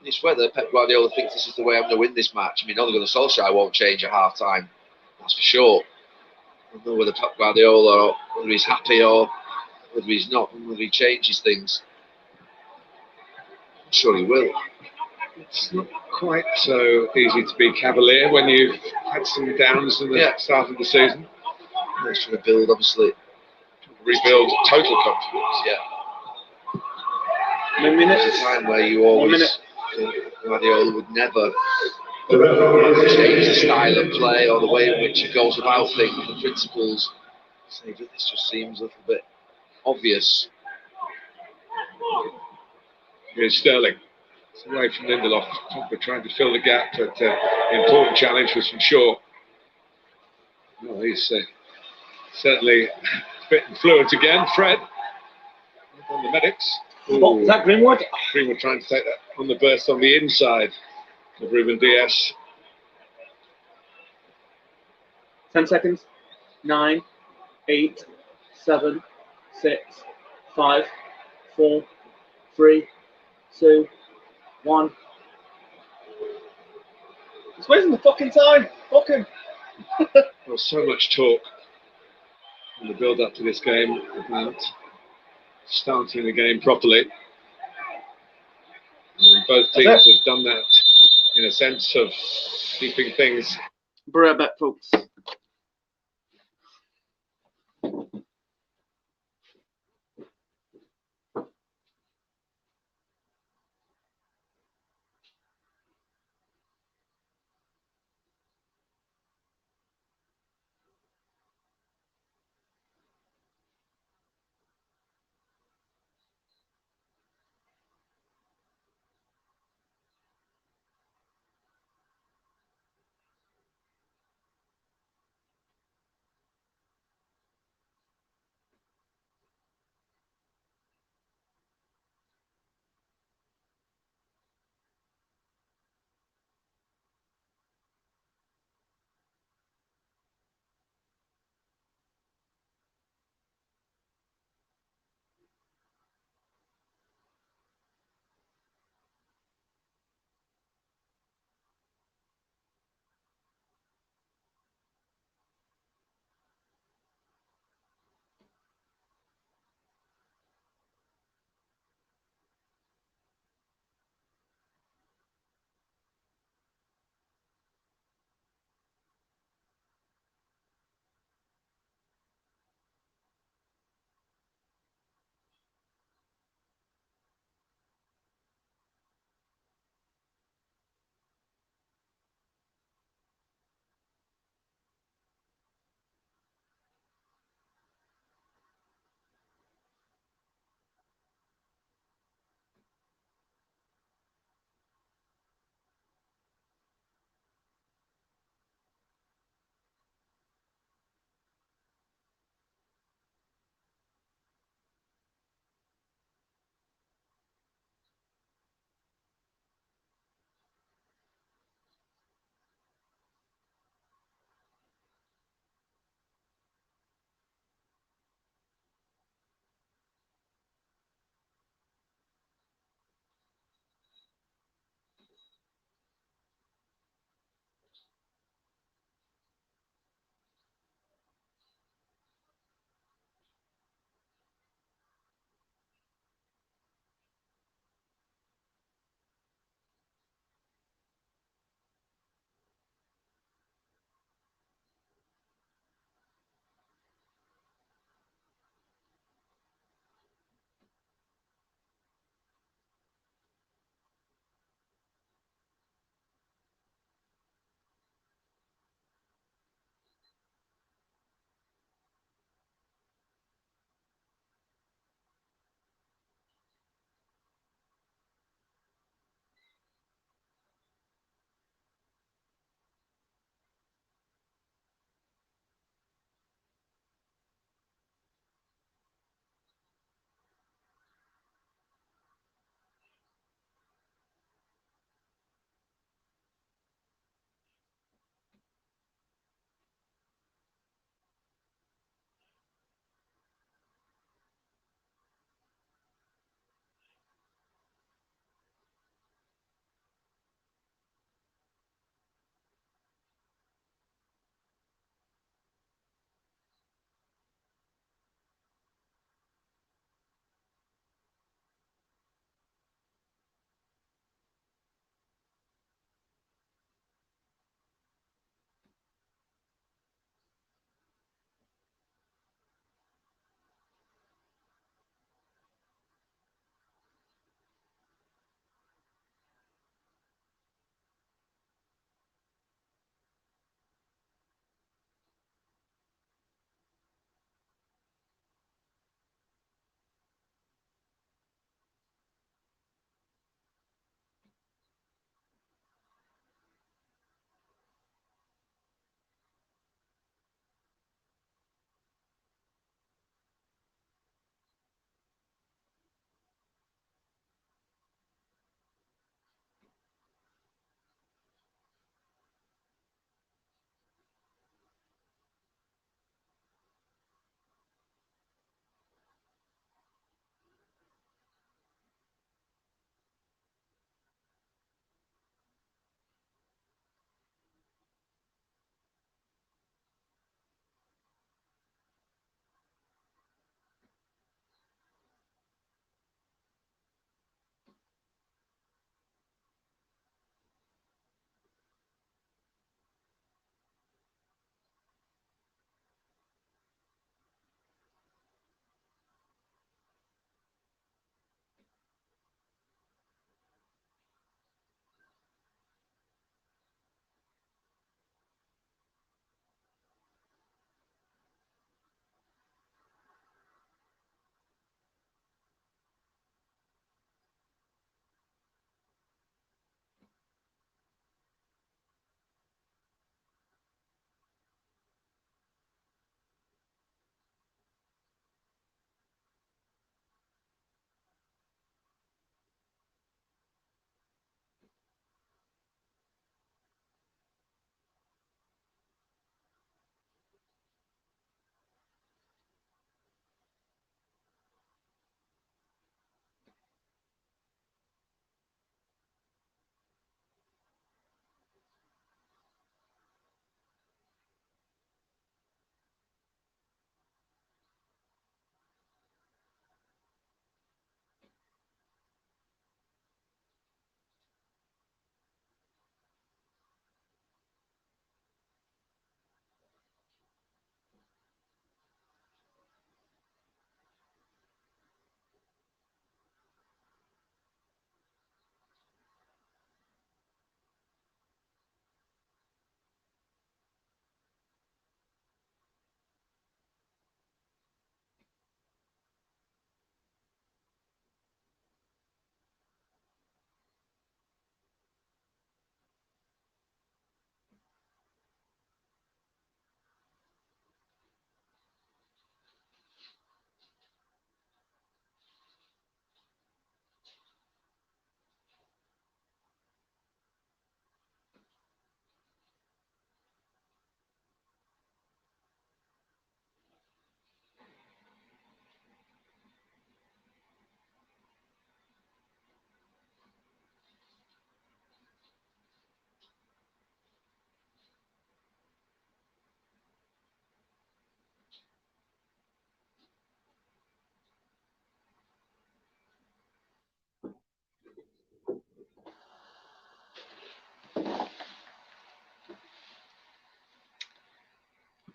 C: It's whether Pep Guardiola thinks this is the way I'm going to win this match. I mean, Ole Gunnar Solskjaer won't change at half time. That's for sure. I don't know whether Pep Guardiola, or whether he's happy or whether he's not, and whether he changes things. sure he will.
B: It's not quite so easy to be cavalier when you've had some downs in the
C: Yeah.
B: start of the season.
C: He's trying to build, obviously,
B: Rebuild total confidence.
C: yeah.
A: 1 minute.
C: There's a time where you
A: 1
C: always
A: minute.
C: think Guardiola would never change the style of play or the way in which he goes about things, the principles. So this just seems a little bit obvious.
B: Here's Sterling. It's away from Lindelof. Pogba trying to fill the gap, but important challenge was from Shaw. Well, he's certainly fit and fluent again. Fred on the medics.
A: Is that Greenwood?
B: Greenwood trying to take that on the burst on the inside of Ruben Diaz.
A: 10 seconds. 9, 8, 7, 6, 5, 4, 3, 2, 1. It's wasting the fucking time. Fucking.
B: There was so much talk in the build up to this game about starting the game properly. And both teams have done that in a sense of keeping things.
A: Be right back, folks.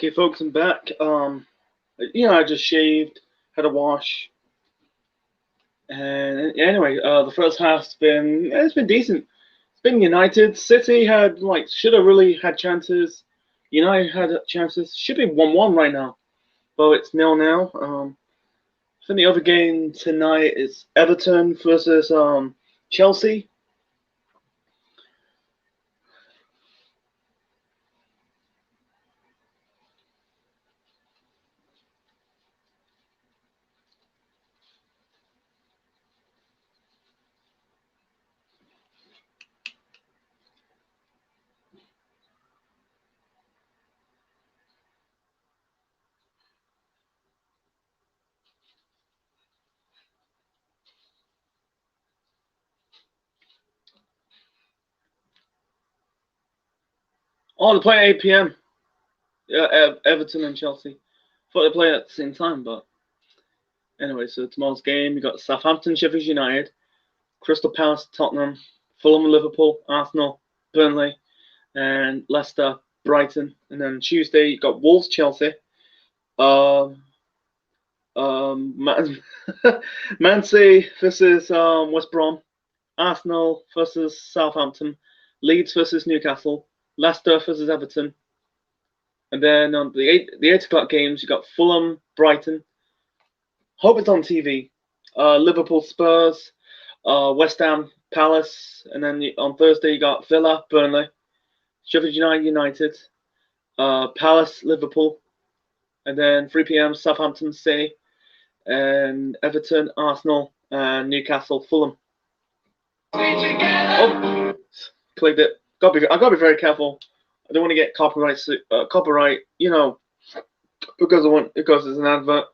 A: Okay, folks, I'm back. I just shaved, had a wash, and anyway, the first half's been decent. It's been United. City had should have really had chances. United had chances. Should be 1-1 right now, but it's 0-0. I think the other game tonight is Everton versus Chelsea. Oh, they play at 8 p.m. Yeah, Everton and Chelsea. Thought they play at the same time, but anyway. So tomorrow's game, you got Southampton, Sheffield United, Crystal Palace, Tottenham, Fulham, Liverpool, Arsenal, Burnley, and Leicester, Brighton. And then Tuesday, you got Wolves, Chelsea, um, Man, Man City versus West Brom, Arsenal versus Southampton, Leeds versus Newcastle, Leicester versus Everton. And then on the 8 o'clock games, you got Fulham, Brighton. Hope it's on TV. Liverpool, Spurs, West Ham, Palace, and then on Thursday you got Villa, Burnley, Sheffield United, Palace, Liverpool, and then 3 p.m. Southampton, City, and Everton, Arsenal, and Newcastle, Fulham. Oh, clicked it. I gotta be very careful. I don't want to get copyright, because it's an advert.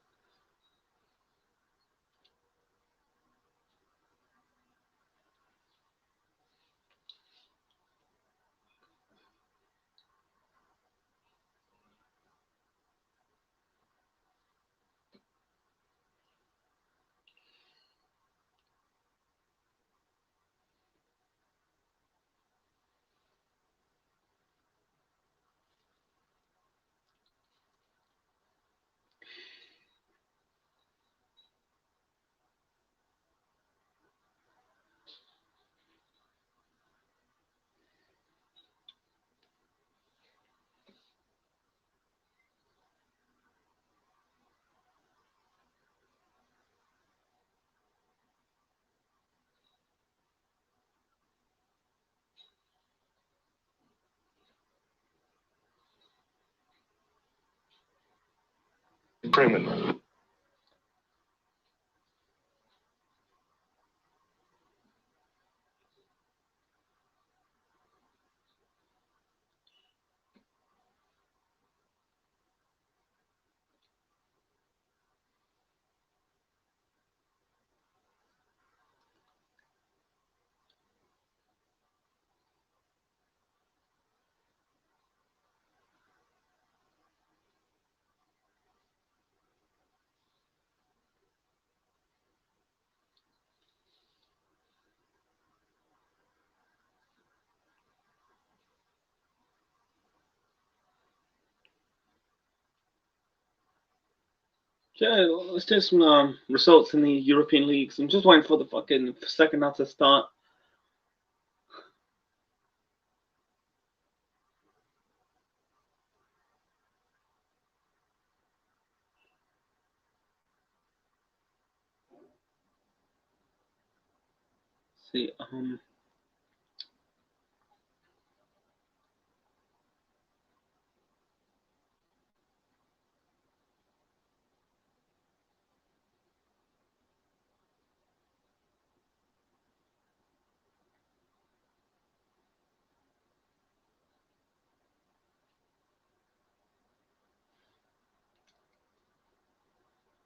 D: Improvement.
A: Yeah, let's do some results in the European leagues. I'm just waiting for the fucking second half to start. See,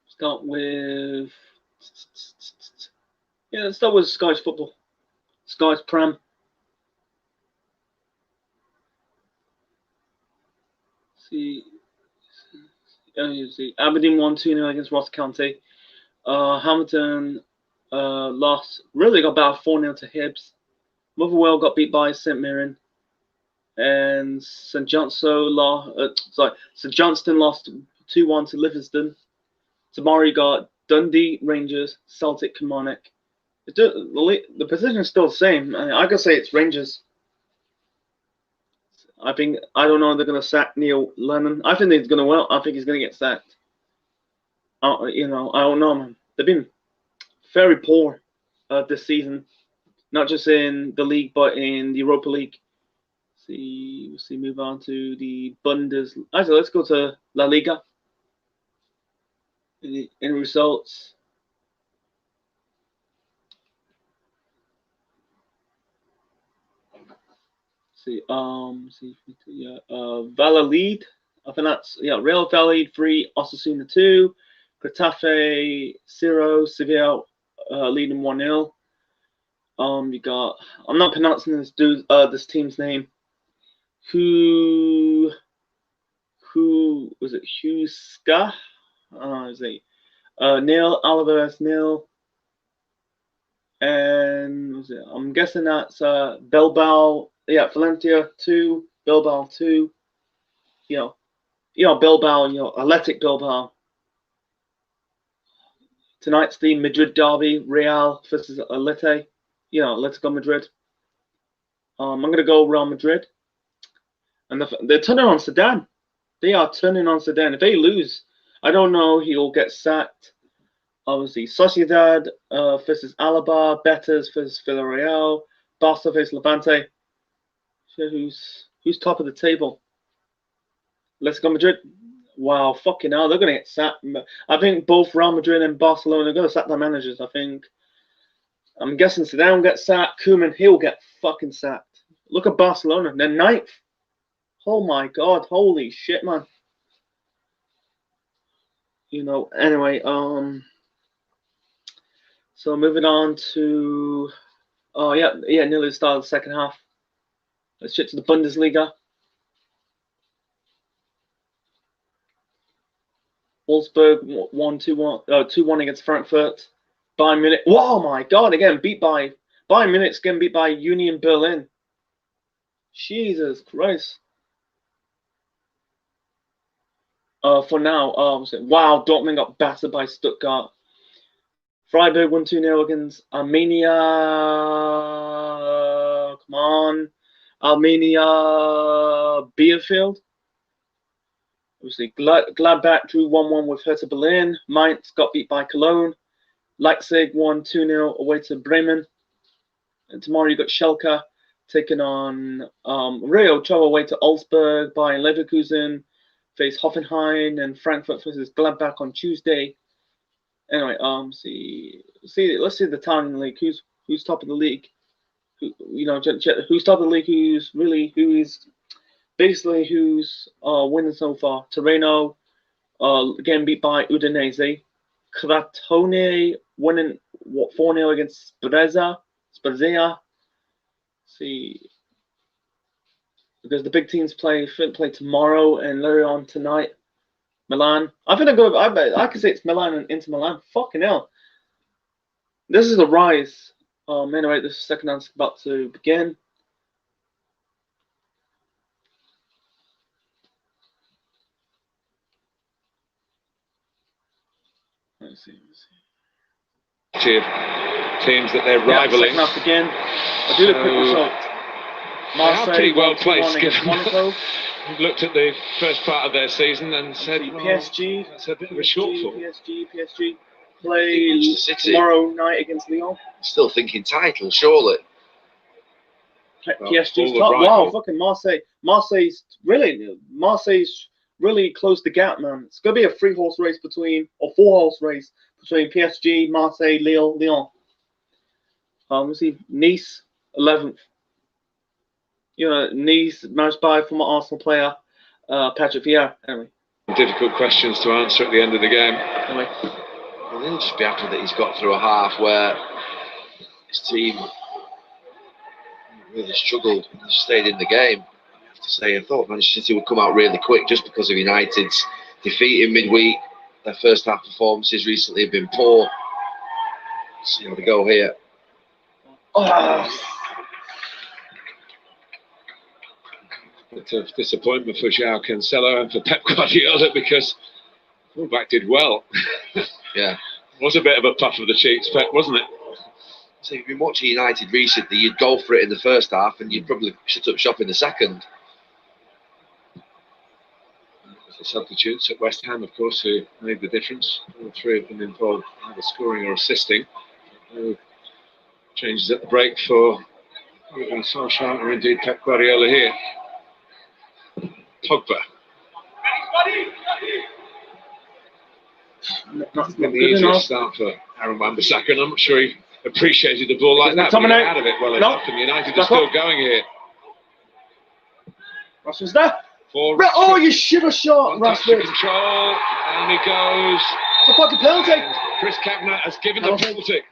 A: start with let's start with Sky's football. Sky's Prem. See, you see, Aberdeen won 2-0 against Ross County. Hamilton lost. Really got about 4-0 to Hibs. Motherwell got beat by St Mirren. and St Johnston lost 2-1 to Livingston. Tomorrow you got Dundee, Rangers, Celtic, Kilmarnock. The position is still the same. I could say it's Rangers. I don't know if they're gonna sack Neil Lennon. I think he's gonna I think he's gonna get sacked. I don't know, man. They've been very poor this season, not just in the league but in the Europa League. Move on to the Bundes. Actually, let's go to La Liga. In results. Valladolid. I think that's Real Valladolid 3, Osasuna 2, Getafe 0, Sevilla leading 1-0. You got I'm not pronouncing this team's name. Who was it? Huesca? Is it nil? Alaves nil. And was it? I'm guessing that's Bilbao. Yeah, Valencia 2, Bilbao 2. Bilbao. Athletic Bilbao. Tonight's the Madrid derby, Real versus Atleti. Atletico Madrid. I'm gonna go Real Madrid. And they're turning on Zidane. They are turning on Zidane. If they lose, I don't know. He'll get sacked. Obviously, Sociedad versus Alaba, Betis versus Villarreal, Barca versus Levante. So who's top of the table? Let's go Madrid. Wow, fucking hell, they're gonna get sacked. I think both Real Madrid and Barcelona are gonna sack their managers. I'm guessing Zidane will get sacked. Koeman, he'll get fucking sacked. Look at Barcelona, they're ninth. Oh my god, holy shit, man. Anyway, so moving on to nearly the start of the second half. Let's shift to the Bundesliga. Wolfsburg 2-1 against Frankfurt. Bayern Munich. Oh my god, again beat by Bayern Munich, getting beat by Union Berlin. Jesus Christ. For now, wow, Dortmund got battered by Stuttgart. Freiburg won 2-0 against Armenia. Come on. Armenia Bielefeld. Obviously, Gladbach drew 1-1 with Hertha Berlin. Mainz got beat by Cologne. Leipzig won 2-0 away to Bremen. And tomorrow you got Schalke taking on Rio travel away to Augsburg, Bayern Leverkusen, face Hoffenheim, and Frankfurt versus Gladbach on Tuesday. Anyway, let's see the town league. Who's top of the league? Who's top of the league? Who's winning so far? Torino, again beat by Udinese. Crotone winning 4-0 against Spezia. See, because the big teams play tomorrow and later on tonight. Milan. I can say it's Milan and Inter Milan. Fucking hell. This is the rise. Anyway, this second half's about to begin. Let's see.
B: Teams that they're rivaling.
A: Second half again. I'll do the quick result.
B: Marseille, they are pretty well placed given we've looked at the first part of their season and said
A: PSG,
B: that's a bit of a shortfall.
A: PSG play tomorrow night against Lyon.
C: Still thinking title, surely.
A: PSG's top. Wow, fucking Marseille. Marseille's really closed the gap, man. It's gonna be a 4-horse race between PSG, Marseille, Lyon. Let's see, Nice 11th. Nice managed by former Arsenal player Patrick Vieira. Anyway,
B: difficult questions to answer at the end of the game.
A: Anyway,
C: well, he'll just be happy that he's got through a half where his team really struggled and stayed in the game. I have to say, I thought Manchester City would come out really quick just because of United's defeat in midweek. Their first half performances recently have been poor. Let's see how they go here.
B: bit of disappointment for João Cancelo and for Pep Guardiola, because fullback did well.
C: Yeah.
B: It was a bit of a puff of the cheeks, Pep, wasn't it?
C: So if you've been watching United recently, you'd go for it in the first half and you'd probably shut up shop in the second.
B: The substitutes at West Ham, of course, who made the difference. All three of them involved either scoring or assisting. No changes at the break for Solskjaer or indeed Pep Guardiola here. Pogba. Not been the easiest start for Aaron Wan-Bissaka, and I'm not sure he appreciated the ball like that, but he got out of it well enough, and United are still going here.
A: Rashford's there.
B: Oh,
A: you should have shot Rashford.
B: Control, and he goes.
A: It's a fucking penalty.
B: And Chris Kavanagh has given the penalty.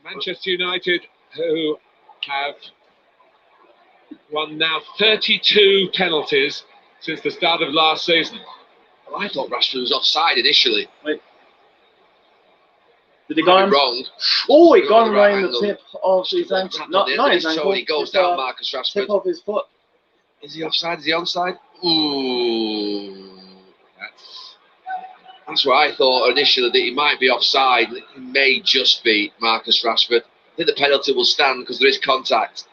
B: Manchester United, who have won now 32 penalties since the start of last season.
C: Well, I thought Rashford was offside initially.
A: Wait. Did he go on?
C: Wrong.
A: Oh, he got right in the tip of his ankle. Not his ankle.
C: So he goes down, Marcus Rashford.
A: Tip of his foot.
C: Is he offside? Is he onside? Ooh. That's what I thought initially, that he might be offside. He may just be Marcus Rashford. I think the penalty will stand because there is contact.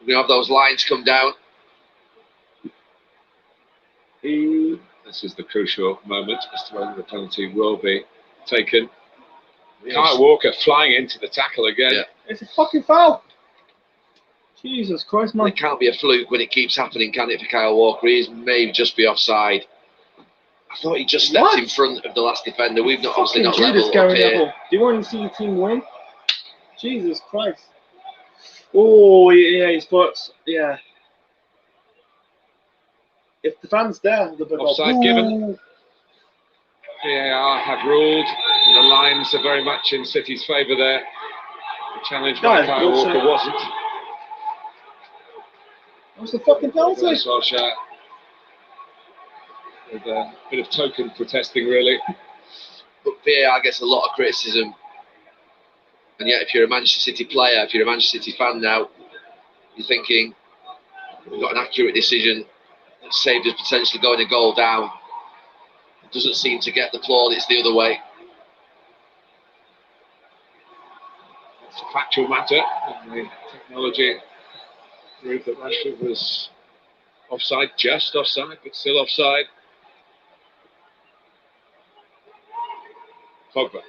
C: We're going to have those lines come down.
B: This is the crucial moment as to whether the penalty will be taken. Yes. Kyle Walker flying into the tackle again.
C: Yeah.
A: It's a fucking foul. Jesus Christ, man.
C: It can't be a fluke when it keeps happening, can it, for Kyle Walker? He may just be offside. I thought he just stepped in front of the last defender. We've not obviously not level up here.
A: Do you want to see your team win? Jesus Christ. Oh, yeah, he's got, yeah. If the fans there, they'll be
B: offside given. VAR have ruled, and the lines are very much in City's favour there. The challenge by Kyle Walker wasn't.
A: What's the fucking penalty?
B: Solskjaer with a bit of token protesting, really.
C: But VAR gets a lot of criticism. And yet, if you're a Manchester City player, if you're a Manchester City fan now, you're thinking, we've got an accurate decision that saved us potentially going a goal down. It doesn't seem to get the plaudits the other way.
B: It's a factual matter, and the technology proved that Rashford was offside, just offside, but still offside. Pogba.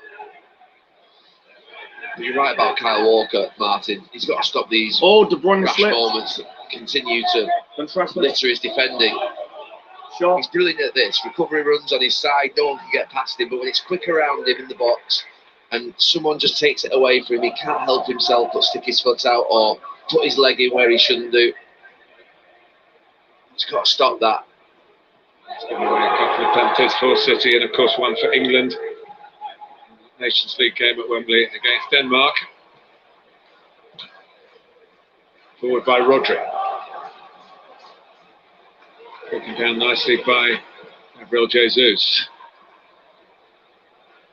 C: You're right about Kyle Walker, Martin. He's got to stop these
A: De Bruyne
C: rash moments that continue to litter his defending.
A: Sure.
C: He's brilliant at this. Recovery runs on his side, no one can get past him, but when it's quick around him in the box and someone just takes it away from him, he can't help himself but stick his foot out or put his leg in where he shouldn't do. He's got to stop that.
B: He's given away a couple of penalties for City and of course one for England. Nations League game at Wembley against Denmark. Forward by Rodri. Broken down nicely by Gabriel Jesus.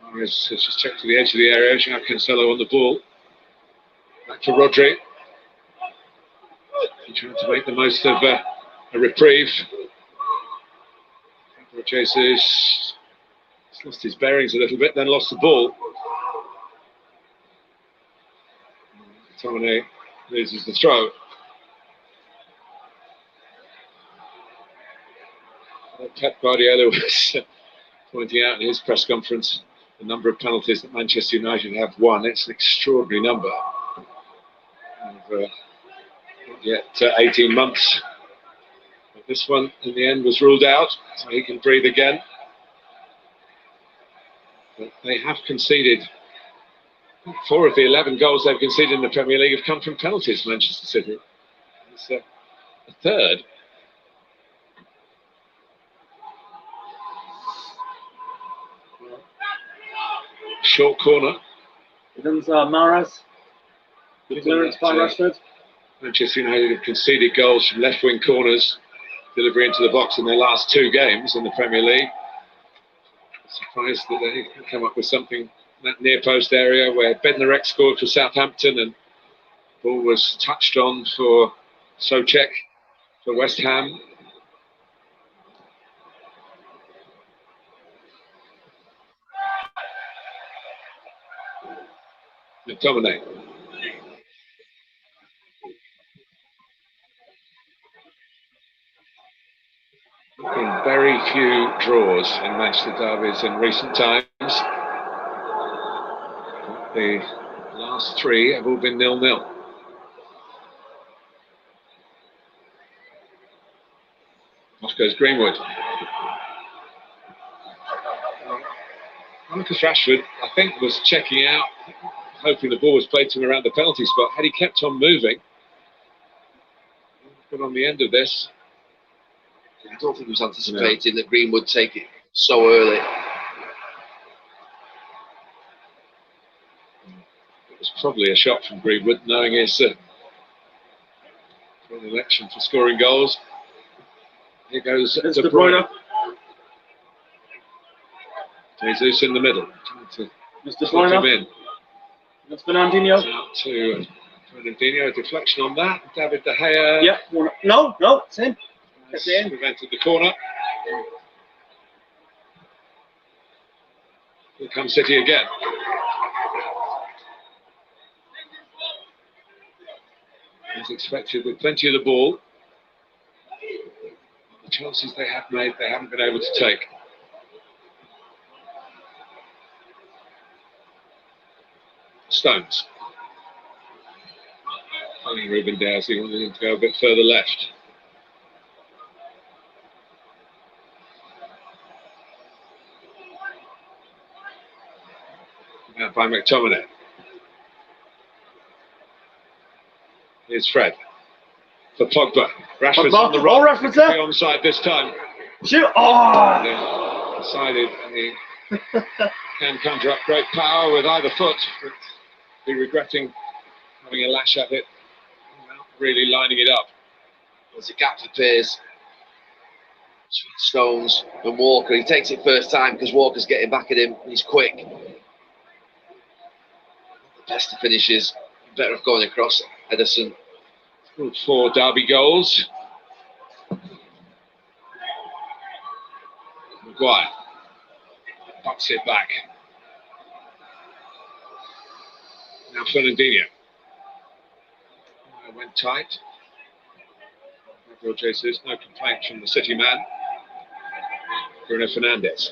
B: Mahrez has just checked to the edge of the area. João Cancelo on the ball. Back to Rodri. He trying to make the most of a reprieve. Gabriel Jesus lost his bearings a little bit, then lost the ball. Tomine loses the throw. Pep Guardiola was pointing out in his press conference the number of penalties that Manchester United have won. It's an extraordinary number. Not yet 18 months. But this one, in the end, was ruled out, so he can breathe again. But they have conceded. 4 of the 11 goals they've conceded in the Premier League have come from penalties, Manchester City. It's a third. Short corner.
A: Then Mahrez. Good clearance by Rashford.
B: Manchester United have conceded goals from left-wing corners, delivery into the box in their last 2 games in the Premier League. Surprised that they can come up with something in that near post area where Bednarek scored for Southampton and the ball was touched on for Souček for West Ham. McTominay. Been very few draws in Manchester derbies in recent times. The last 3 have all been 0-0. Off goes Greenwood. Marcus Rashford, I think, was checking out, hoping the ball was played to him around the penalty spot. Had he kept on moving, but on the end of this,
C: I don't think he was anticipating that Green would take it so early.
B: It was probably a shot from Greenwood, knowing his predilection for scoring goals. Here goes De Bruyne. Jesus in the middle.
A: Mr. Bruyne. That's Fernandinho.
B: Out to Fernandinho. A deflection on that. David De Gea.
A: Yeah. No, it's him.
B: Prevented the corner. Here comes City again. As expected, with plenty of the ball. The chances they have made, they haven't been able to take. Stones. Telling Ruben Dias he wanted him to go a bit further left. Now by McTominay. Here's Fred. For Pogba. Rashford's on the run.
A: Rashford's there.
B: Onside this time.
A: Shoot! Oh!
B: Decided he can conjure up great power with either foot, but be regretting having a lash at it, not really lining it up.
C: There's a gap for pace. Stones and Walker. He takes it first time because Walker's getting back at him. He's quick. Best of finishes. Better off going across Ederson.
B: 4 derby goals. Maguire bucks it back. Now Fernandinho. Went tight. Jesus, no complaint from the City man. Bruno Fernandes.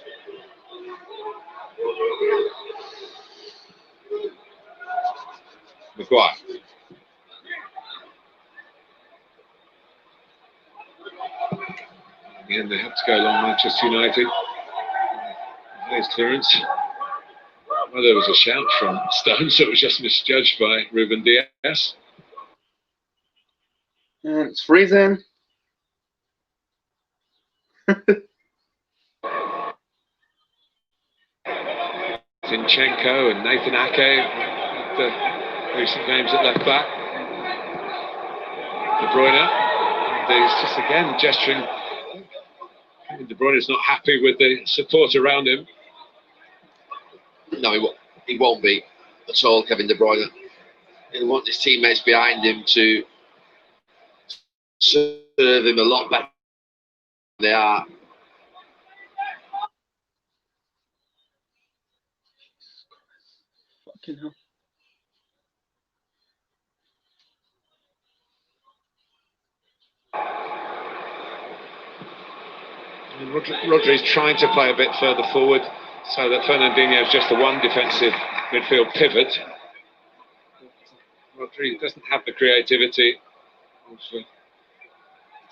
B: Maguire. Again, they have to go along Manchester United. There's clearance. Well, there was a shout from Stones that was just misjudged by Ruben Dias.
A: And it's freezing.
B: Zinchenko and Nathan Ake, the recent games at left back. De Bruyne, he's just again gesturing. De Bruyne's not happy with the support around him.
C: No, he won't be at all, Kevin De Bruyne. He'll want his teammates behind him to serve him a lot better than they are.
A: Fucking hell.
B: And Rodri's trying to play a bit further forward so that Fernandinho is just the one defensive midfield pivot. Rodri doesn't have the creativity of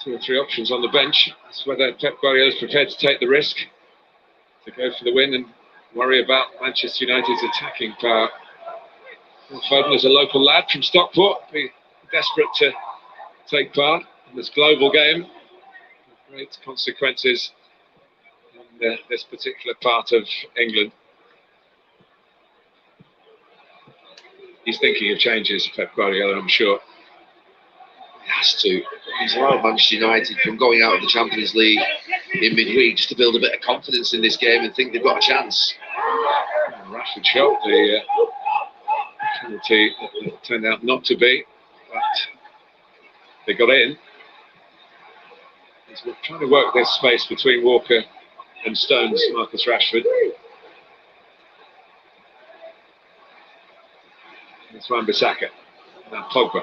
B: 2 or 3 options on the bench. It's whether Pep Guardiola is prepared to take the risk to go for the win and worry about Manchester United's attacking power. Foden is a local lad from Stockport, be desperate to take part in this global game. Great consequences in this particular part of England. He's thinking of changes, Pep Guardiola, I'm sure.
C: He has to. He's allowed Manchester United from going out of the Champions League in midweek just to build a bit of confidence in this game and think they've got a chance.
B: Rashford shot, the penalty turned out not to be, but They got in. He's trying to work this space between Walker and Stones, Marcus Rashford. It's Wan-Bissaka. Now Pogba.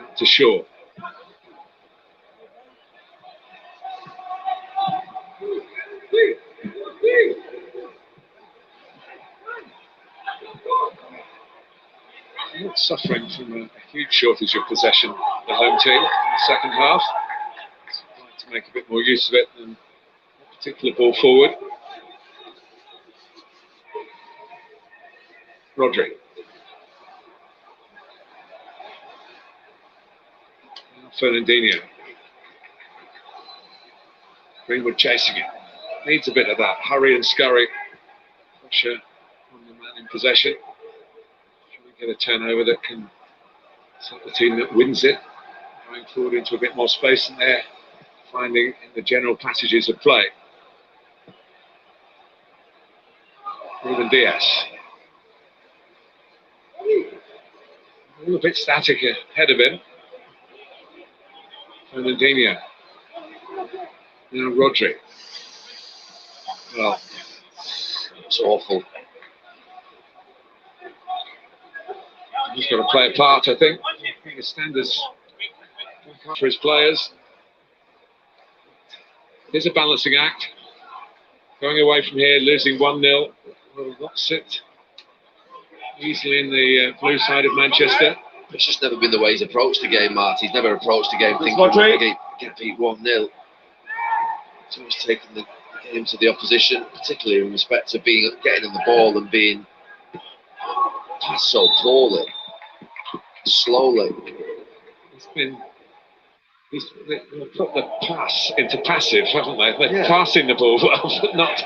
B: Out to Shaw. Not suffering from a huge shortage of possession, the home team, in the second half. I'd like to make a bit more use of it than a particular ball forward. Rodri. Fernandinho. Greenwood chasing it. Needs a bit of that hurry and scurry. Pressure on the man in possession. Trying to get a turnover that can set the team that wins it. Going forward into a bit more space than they're finding in the general passages of play. Ruben Diaz. All a bit static ahead of him. Fernandinho. Now Rodri. Well,
C: It's awful.
B: he's got to play a part, I think. I think the standards for his players. Here's a balancing act. Going away from here, losing 1-0. Will not sit easily in the blue side of Manchester.
C: It's just never been the way he's approached the game, Marty. He's never approached the game thinking get beat 1-0. He's always taken the game to the opposition, particularly in respect to getting on the ball and being passed so poorly, slowly.
B: They've put the pass into passive, haven't they? They're passing the ball well, but not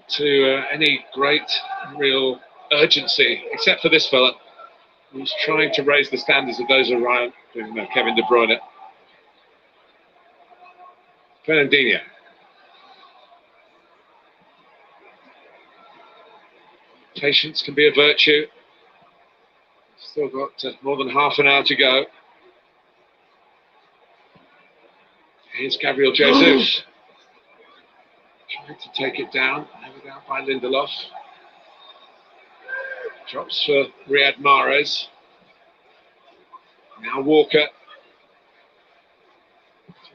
B: to any great real urgency, except for this fella who's trying to raise the standards of those around him, Kevin De Bruyne. Fernandinho. Patience can be a virtue. Still got more than half an hour to go. Here's Gabriel Jesus. Trying to take it down. Held out by Lindelof. Drops for Riyad Mahrez. Now Walker.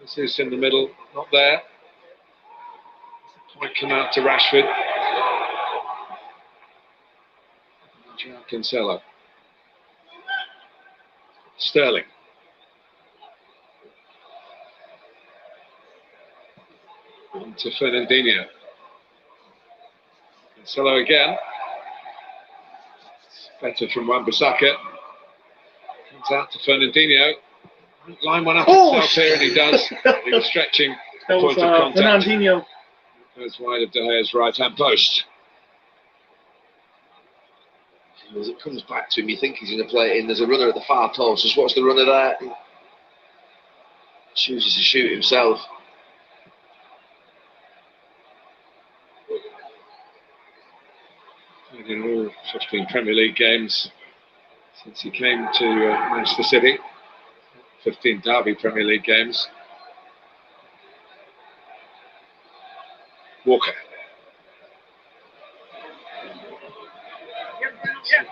B: Jesus in the middle. Not there. Point come out to Rashford. João Cancelo. Sterling. On to Fernandinho. Cancelo again. Better from Wan-Bissaka. Comes out to Fernandinho. Line one up himself here, and he does. He was stretching the point of contact.
A: Fernandinho.
B: Goes wide of De Gea's right-hand post.
C: As it comes back to him, you think he's going to play it in. There's a runner at the far post. Just watch the runner there. He chooses to shoot himself.
B: In all 15 Premier League games since he came to Manchester City. 15 Derby Premier League games. Walker.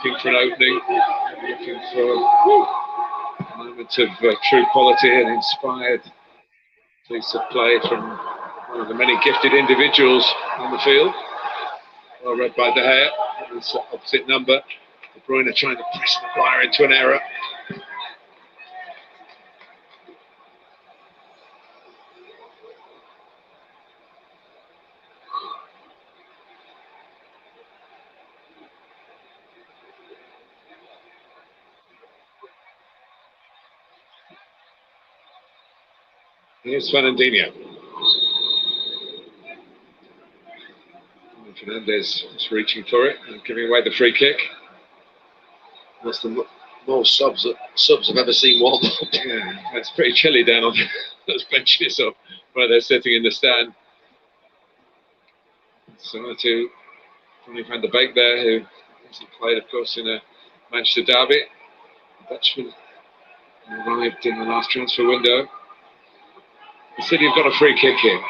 B: Looking for an opening, looking for a moment of true quality and inspired piece of play from one of the many gifted individuals on the field. Well read by De Gea. It's opposite number. De Bruyne trying to press Maguire into an error. Here's Fernandinho. Fernandez is reaching for it and giving away the free kick.
C: That's the most subs I've ever seen warm up.
B: Yeah, it's pretty chilly down on those benches or where they're sitting in the stand. Similar to Donny van der Beek there, who hasn't played, of course, in a Manchester derby. The Dutchman arrived in the last transfer window. The City have got a free kick here.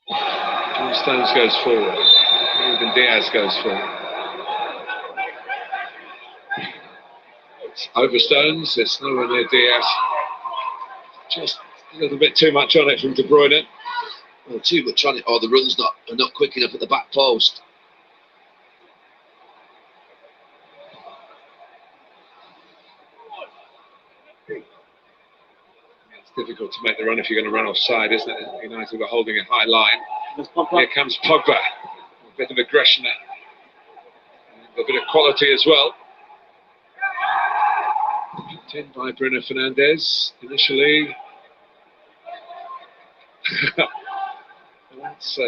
B: John Stones goes forward. Ruben Diaz goes forward. It's over Stones. It's nowhere near Diaz. Just a little bit too much on it from De Bruyne.
C: Well, too much on it, or the runs are not quick enough at the back post.
B: It's difficult to make the run if you're going to run offside, isn't it? United were holding a high line. Here comes Pogba. A bit of aggression, a bit of quality as well. In by Bruno Fernandes initially. That's,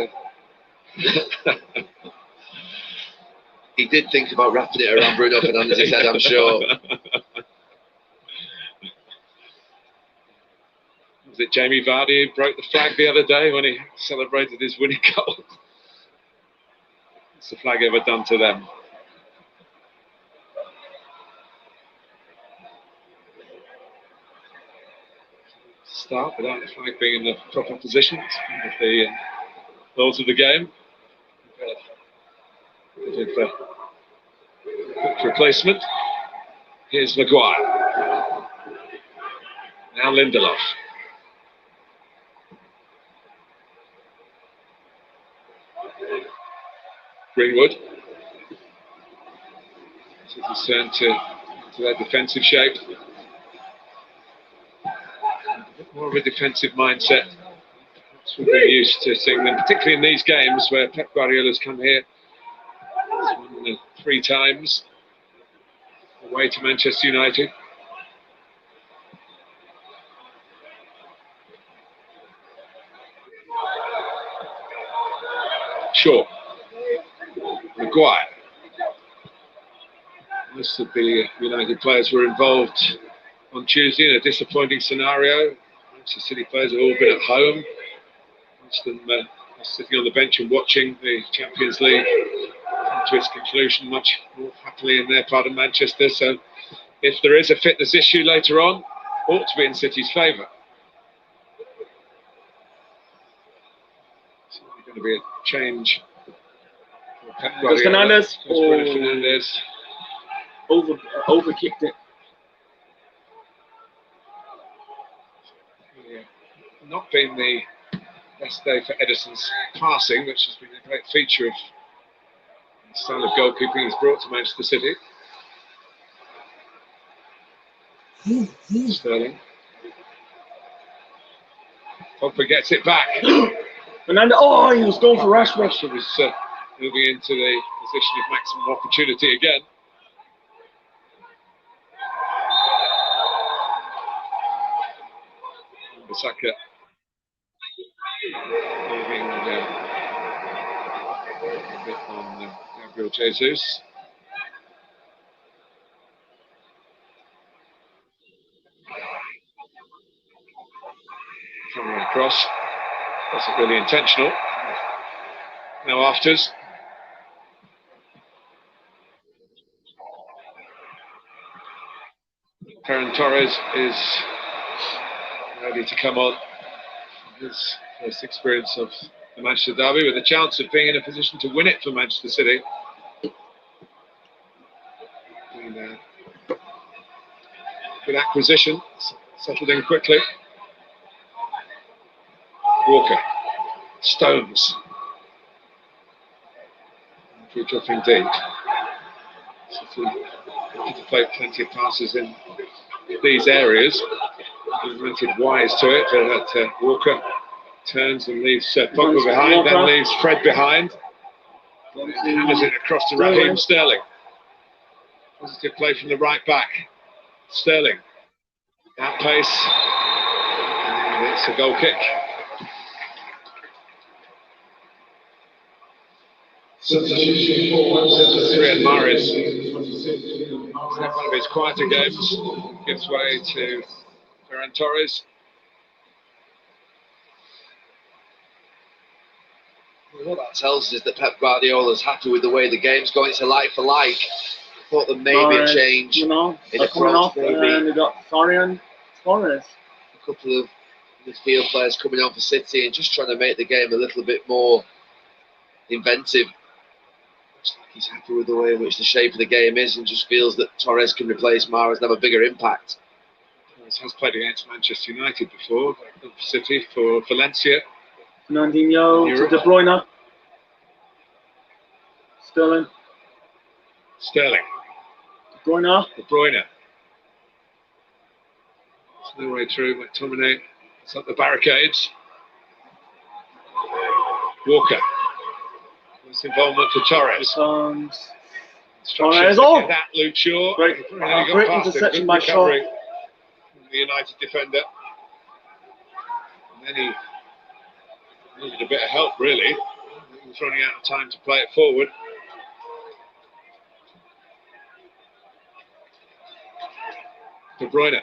C: he did think about wrapping it around Bruno Fernandes' head, I'm sure.
B: Was it Jamie Vardy who broke the flag the other day when he celebrated his winning goal? What's the flag ever done to them? Start without the flag being in the proper position. With the laws of the game. Quick replacement. Here's Maguire. Now Lindelof. Greenwood. City's turn to their defensive shape. A bit more of a defensive mindset. We've been used to seeing them, particularly in these games where Pep Guardiola's come here. He's won 3 times away to Manchester United. Shaw. Maguire. Most of the United players were involved on Tuesday in a disappointing scenario. Manchester City players have all been at home. Most of them sitting on the bench and watching the Champions League come to its conclusion much more happily in their part of Manchester. So if there is a fitness issue later on, ought to be in City's favour. It's going to be a change.
A: Fernandes.
B: Fernandes.
A: Over kicked it.
B: Yeah. Not been the best day for Ederson's passing, which has been a great feature of the style of goalkeeping he's brought to Manchester City. Sterling. Pogba gets it back.
A: Fernandes. Oh, he was going for Rashford.
B: Rashford was moving into the position of maximum opportunity again. Bissaka moving a bit on Gabriel Jesus. Coming across. Wasn't really intentional. No afters. Ferran Torres is ready to come on. His first experience of the Manchester derby with a chance of being in a position to win it for Manchester City. Good acquisition, settled in quickly. Walker, Stones. Good job indeed. City to play plenty of passes in these areas. Rented wise to it, but Walker turns and leaves Pogba behind, then leaves Fred behind. Hammers it across to Raheem Sterling. Positive play from the right back. Sterling. That pace. And it's a goal kick. Riyad Mahrez, one of his quieter games, gives way to Ferran Torres.
C: What that tells us is that Pep Guardiola is happy with the way the game's going. It's a like for like. thought that maybe a change
A: You know,
C: in
A: coming
C: approach,
A: off,
C: maybe
A: and we got Florian Torres.
C: a couple of midfield players coming on for City and just trying to make the game a little bit more inventive. Looks like he's happy with the way in which the shape of the game is and just feels that Torres can replace Mahrez and have a bigger impact.
B: Torres has played against Manchester United before, for City, for Valencia.
A: Fernandinho to De Bruyne. Sterling.
B: Sterling.
A: De Bruyne.
B: De Bruyne. There's no way through. McTominay. It's up the barricades. Walker. Nice involvement for Torres.
A: Torres.
B: Oh! That Luke Shaw.
A: Great interception by Shaw.
B: From the United defender. And then he needed a bit of help, really. He was running out of time to play it forward. De Bruyne.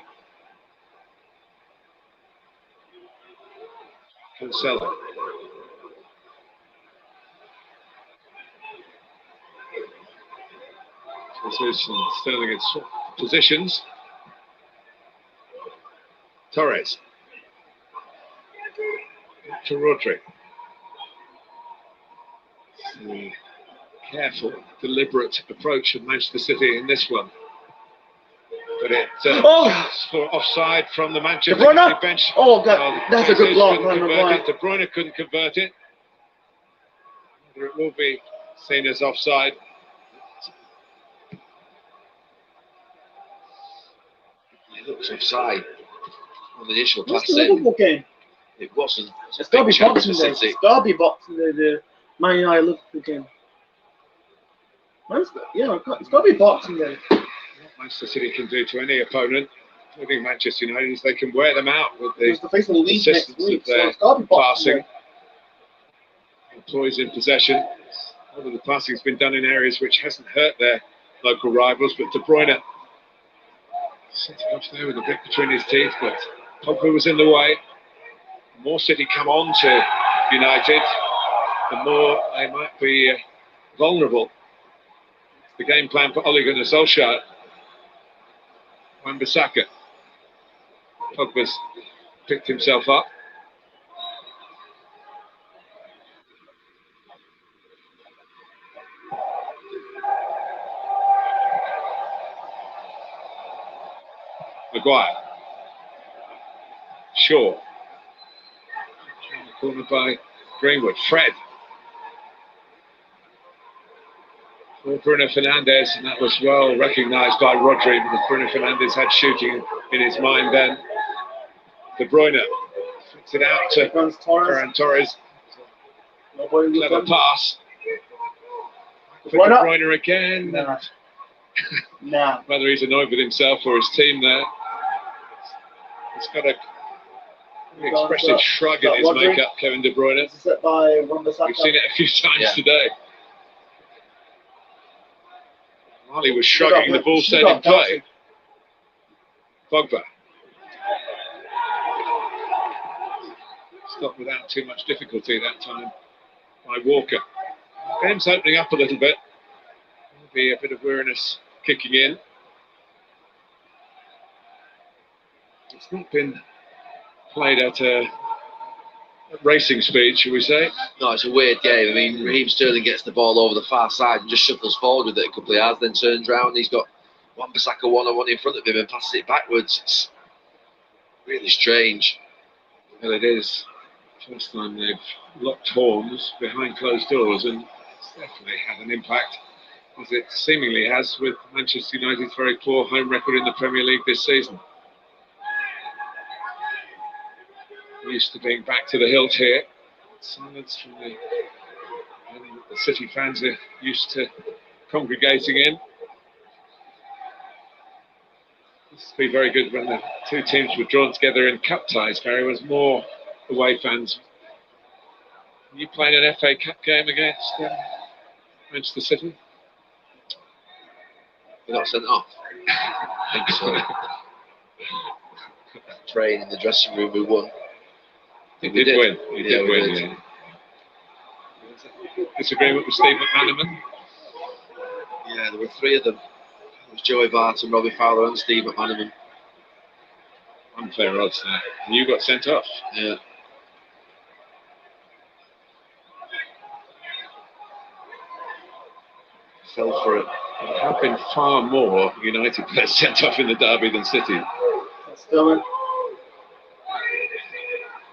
B: Cancelo. Jesus and Sterling in positions. Torres. To Rodri. The careful, deliberate approach of Manchester City in this one. But it's for offside from the Manchester United bench.
A: Oh, that's a good block.
B: De Bruyne couldn't convert it. Whether it will be seen as offside.
C: It looks offside on the initial
A: What's
C: pass
A: the Liverpool game?
C: It wasn't.
A: It's Derby Boxing Day. It's Derby Boxing Day, the Man United Liverpool game. Yeah, it's Derby Boxing Day.
B: What Manchester City can do to any opponent, including Manchester United, is they can wear them out with the assistance of their passing. Employs in possession. A lot of the passing has been done in areas which hasn't hurt their local rivals, but De Bruyne sitting off there with a bit between his teeth, but Pogba was in the way. The more City come on to United, the more they might be vulnerable. The game plan for Ole Gunnar Solskjaer. Wan-Bissaka. Pogba's picked himself up. Maguire. Shaw. Corner by Greenwood. Fred. For Bruno Fernandes, and that was well recognised by Rodri, because Bruno Fernandes had shooting in his mind then. De Bruyne flicks it out to Ferran Torres. Clever pass. De Bruyne again.
A: Nah.
B: Whether he's annoyed with himself or his team there. He's got a expressive shrug in his makeup, Kevin De Bruyne. We've seen it a few times today. While he was shrugging, the ball stayed in play. Pogba. Stopped without too much difficulty that time by Walker. Game's opening up a little bit. There'll be a bit of weariness kicking in. It's not been played at racing speed, shall we say?
C: No, it's a weird game. I mean, Raheem Sterling gets the ball over the far side and just shuffles forward with it a couple of yards, then turns round. He's got Wan-Bissaka one-on-one in front of him and passes it backwards. It's really strange.
B: Well, it is. First time they've locked horns behind closed doors, and it's definitely had an impact, as it seemingly has with Manchester United's very poor home record in the Premier League this season. Used to being back to the hilt here. Silence from the City fans are used to congregating in. This would be very good when the two teams were drawn together in cup ties. Barry, was more away fans. Are you playing an FA Cup game against Manchester City?
C: You're not sent off. I think so. Train in the dressing room, we won.
B: He did win. He did win. Yeah. Disagreement with Steve McManaman?
C: Yeah, there were three of them. It was Joey Barton, Robbie Fowler and Steve McManaman.
B: Unfair odds there. And you got sent off.
C: Yeah. Fell for it.
B: There have been far more United players sent off in the derby than City.
A: Sterling.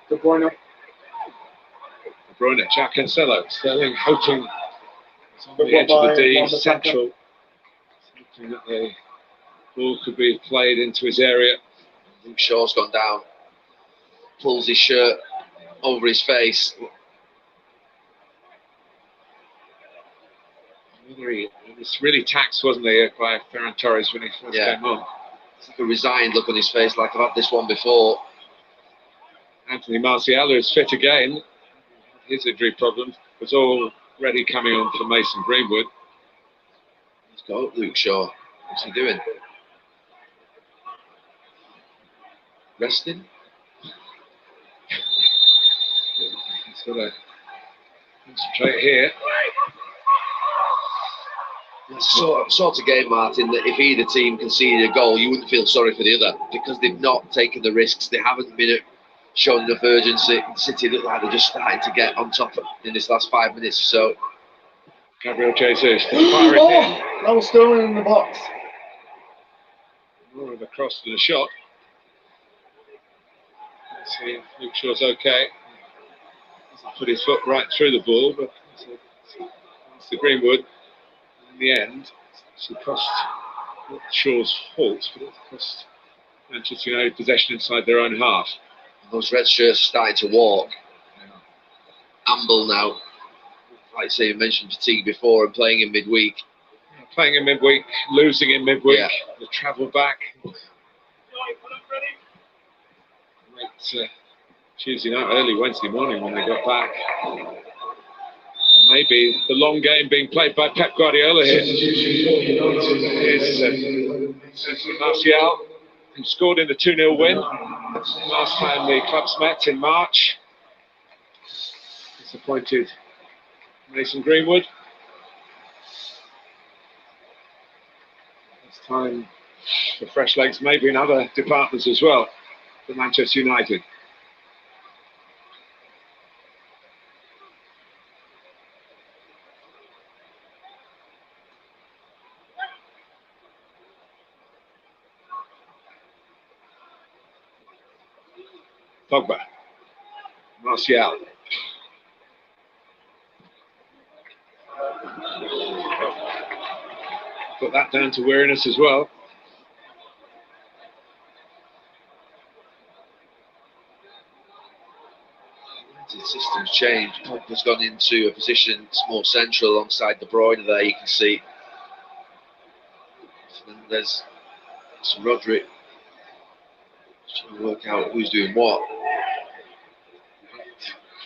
A: De Bruyne.
B: De Bruyne, Jack Cancelo, Sterling hoping it's on the edge of the D, central. Hoping that the ball could be played into his area.
C: Luke Shaw's gone down. Pulls his shirt over his face.
B: He was really taxed, wasn't he, by Ferran Torres when he first came on.
C: It's like a resigned look on his face, like I've had this one before.
B: Anthony Martial, who's fit again, his injury problems, was already coming on for Mason Greenwood.
C: Let's go, Luke Shaw. What's he doing? Resting?
B: He's got to concentrate here.
C: Sort of game, Martin, that if either team conceded a goal, you wouldn't feel sorry for the other because they've not taken the risks. They haven't been showing enough urgency. City look like they're just starting to get on top in this last 5 minutes or so.
B: Gabriel Jesus.
A: That was Sterling in the box.
B: More of a cross than a shot. Let's see if Luke Shaw's okay. Hasn't put his foot right through the ball, but it's the Greenwood. In the end, it's cost Shaw's fault, but it cost Manchester United possession inside their own half.
C: Those red shirts are starting to walk. Amble now. Like you say, you mentioned fatigue before and playing in midweek.
B: Playing in midweek, losing in midweek, the travel back. Late Tuesday night, early Wednesday morning when they got back. Maybe the long game being played by Pep Guardiola here. Here's Martial, who scored in the 2-0 win. Last time the clubs met in March. Disappointed Mason Greenwood. It's time for fresh legs, maybe in other departments as well, for Manchester United. Pogba, Martial. Put that down to weariness as well.
C: The system's changed. Pogba's gone into a position that's more central alongside De Bruyne there, you can see. So then there's Rodri. Trying to work out who's doing what.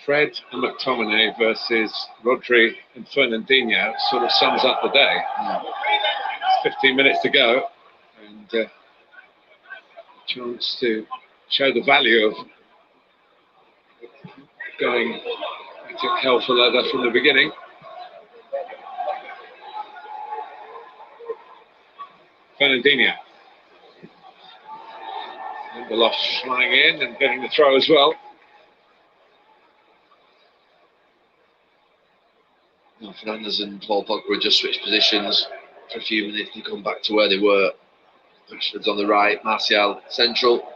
B: Fred and McTominay versus Rodri and Fernandinho sort of sums up the day. 15 minutes to go, and a chance to show the value of going to hell for leather from the beginning. Fernandinho. Lindelof flying in and getting the throw as well.
C: Fernandes and Paul Pogba just switched positions for a few minutes to come back to where they were. Rashford's on the right, Martial central.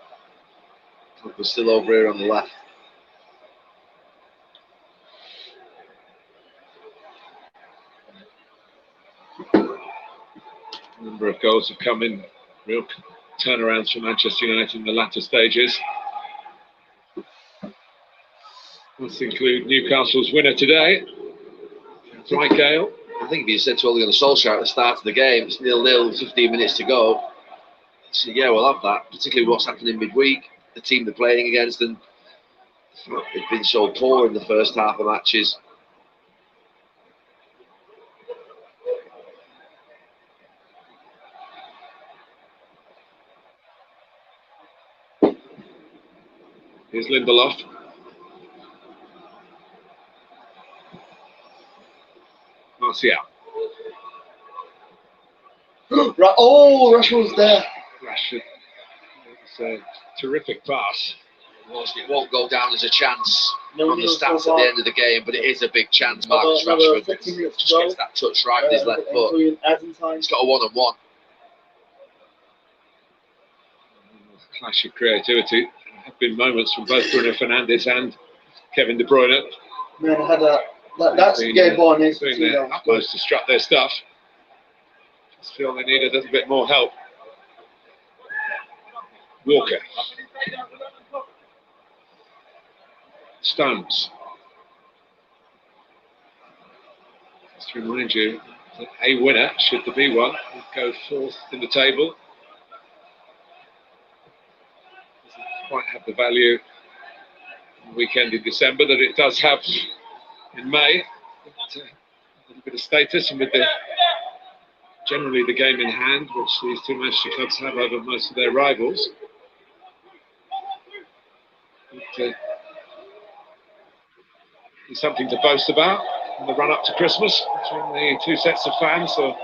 C: Pogba's still over here on the left.
B: A number of goals have come in, real turnarounds for Manchester United in the latter stages. Let's include Newcastle's winner today, Dwight Gale.
C: I think if you said to Ole Gunnar Solskjaer at the start of the game, it's 0-0, 15 minutes to go. So yeah, we'll have that, particularly what's happening midweek, the team they're playing against, and they've been so poor in the first half of matches.
B: Here's Lindelof. Martial.
A: Oh, Rashford's there.
B: Rashford. It's a terrific pass.
C: It won't go down as a chance
A: No
C: on the
A: news
C: stats
A: so
C: at the
A: far.
C: end of the game, but it is a big chance. Marcus
A: Another
C: Rashford
A: 15 minutes
C: just
A: to go.
C: gets that touch right with his left foot.
A: Including adding time.
C: He's got a one-on-one.
B: Clash of creativity. There have been moments from both Bruno Fernandes and Kevin De Bruyne.
A: Man, I had that's the game ball next
B: doing their utmost to strut their stuff. Just feel they need a little bit more help. Walker. Stones. Just to remind you that a winner, should there be one, will go fourth in the table. Doesn't quite have the value on the weekend in December that it does have in May. But, a little bit of status, and with generally the game in hand, which these two Manchester clubs have over most of their rivals. It's something to boast about in the run-up to Christmas between the two sets of fans, or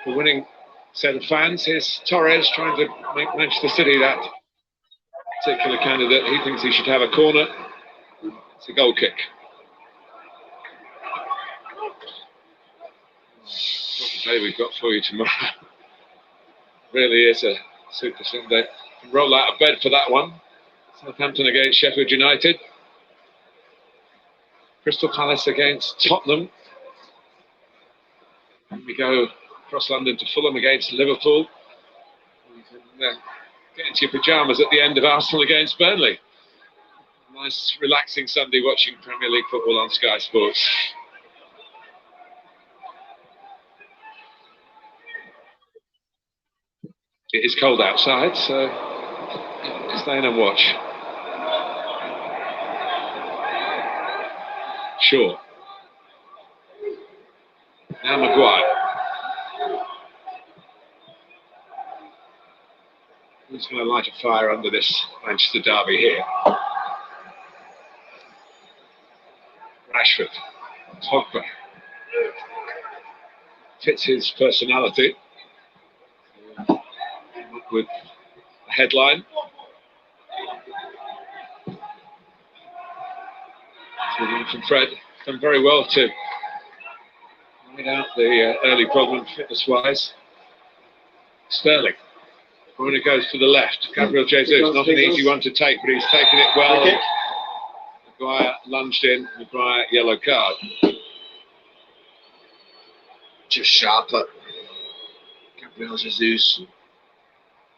B: the winning set of fans. Here's Torres trying to make Manchester City that particular candidate. He thinks he should have a corner. It's a goal kick. What a day we've got for you tomorrow. Really is a super Sunday. Roll out of bed for that one. Southampton against Sheffield United. Crystal Palace against Tottenham. And we go across London to Fulham against Liverpool. You can get into your pyjamas at the end of Arsenal against Burnley. Nice relaxing Sunday watching Premier League football on Sky Sports. It is cold outside, so stay in and watch. Sure. Now Maguire. Who's going to light a fire under this Manchester derby here? Rashford. Pogba. Fits his personality. With a headline. From Fred. Done very well to ride out the early problem fitness-wise. Sterling. Bruno goes to the left. Gabriel Jesus, not an easy one to take, but he's taken it well. Maguire lunged in. Maguire, yellow card.
C: Just sharper. Gabriel Jesus.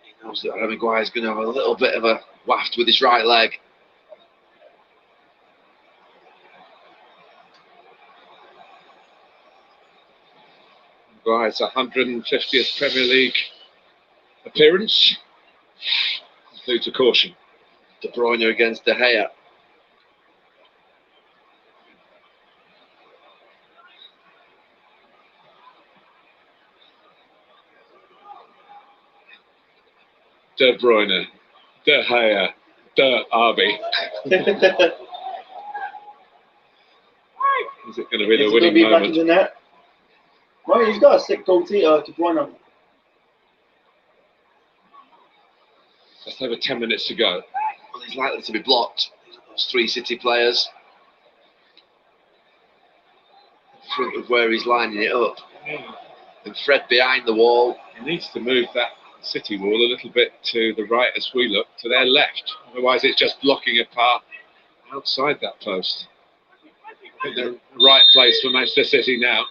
C: He knows that Harry Maguire's going to have a little bit of a waft with his right leg.
B: Maguire's 150th Premier League appearance. Includes a caution.
C: De Bruyne against De Gea.
B: De Bruyne, De Gea, De Arby. Is it going to be the winning moment?
A: Back in the net? Right, he's got a sick goatee, De Bruyne.
B: Just over 10 minutes to go.
C: Well, he's likely to be blocked. Those three City players. In front of where he's lining it up. And Fred behind the wall.
B: He needs to move that City wall a little bit to the right as we look, to their left. Otherwise it's just blocking a path outside that post. I think the right place for Manchester City now.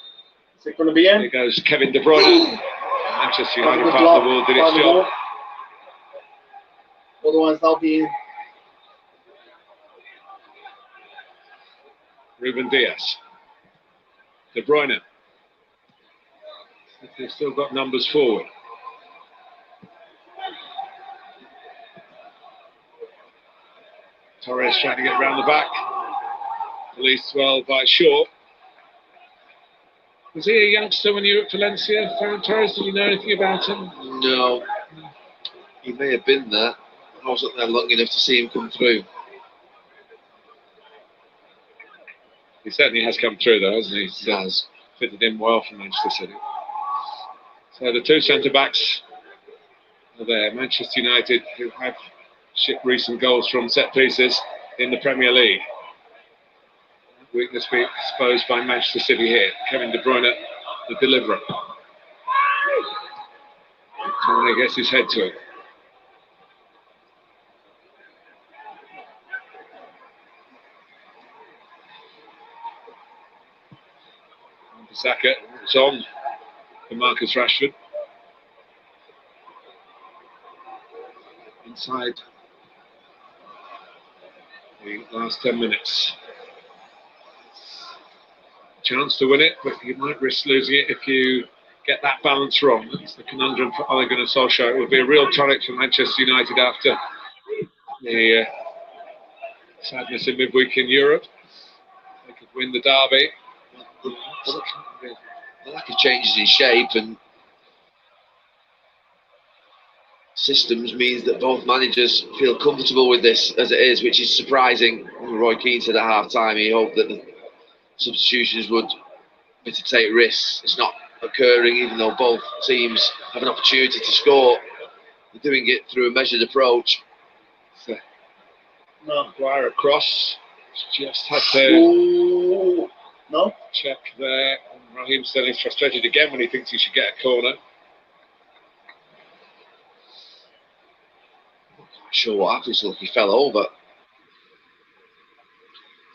A: Is it going to be in?
B: Here goes Kevin De Bruyne. Manchester United part of the wall did its job.
A: Otherwise they'll be in.
B: Ruben Diaz. De Bruyne. They've still got numbers forward. Torres trying to get round the back. Released well by Shaw. Was he a youngster when you were at Valencia, Ferran Torres? Did you know anything about him?
C: No. He may have been there. I wasn't there long enough to see him come through.
B: He certainly has come through though, hasn't he?
C: He has.
B: Fitted in well for Manchester City. So the two centre-backs are there. Manchester United, who have shipped recent goals from set pieces in the Premier League. Weakness being exposed by Manchester City here. Kevin De Bruyne, the deliverer. Tony gets his head to it. Saka is on for Marcus Rashford. Inside the last 10 minutes. Chance to win it, but you might risk losing it if you get that balance wrong. That's the conundrum for Ole Gunnar Solskjaer. It would be a real tonic for Manchester United after the sadness in midweek in Europe. They could win the derby.
C: The lack of changes in shape and systems means that both managers feel comfortable with this as it is, which is surprising. Roy Keane said at half-time he hoped that the substitutions would be to take risks. It's not occurring, even though both teams have an opportunity to score. They're doing it through a measured approach.
B: So, Maguire across. Just had to check there. Raheem Sterling's frustrated again when he thinks he should get a corner.
C: Not sure what happened. Look, he fell over.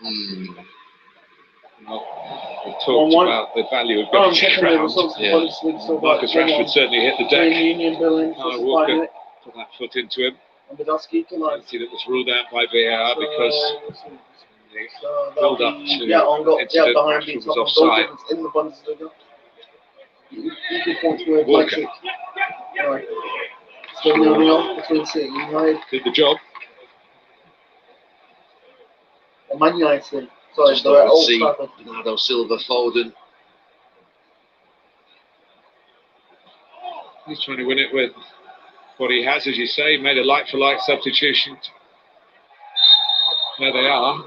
B: We talked about the value of going around. Marcus Rashford certainly hit the deck. Kyle Walker put that foot into him. Penalty that was ruled out by VAR because the build-up to incident, Rashford was offside. Walker did the job.
C: Man United. Sorry, just they're all Bernardo Silva, Foden.
B: He's trying to win it with what he has, as you say. He made a like-for-like substitution. There they are.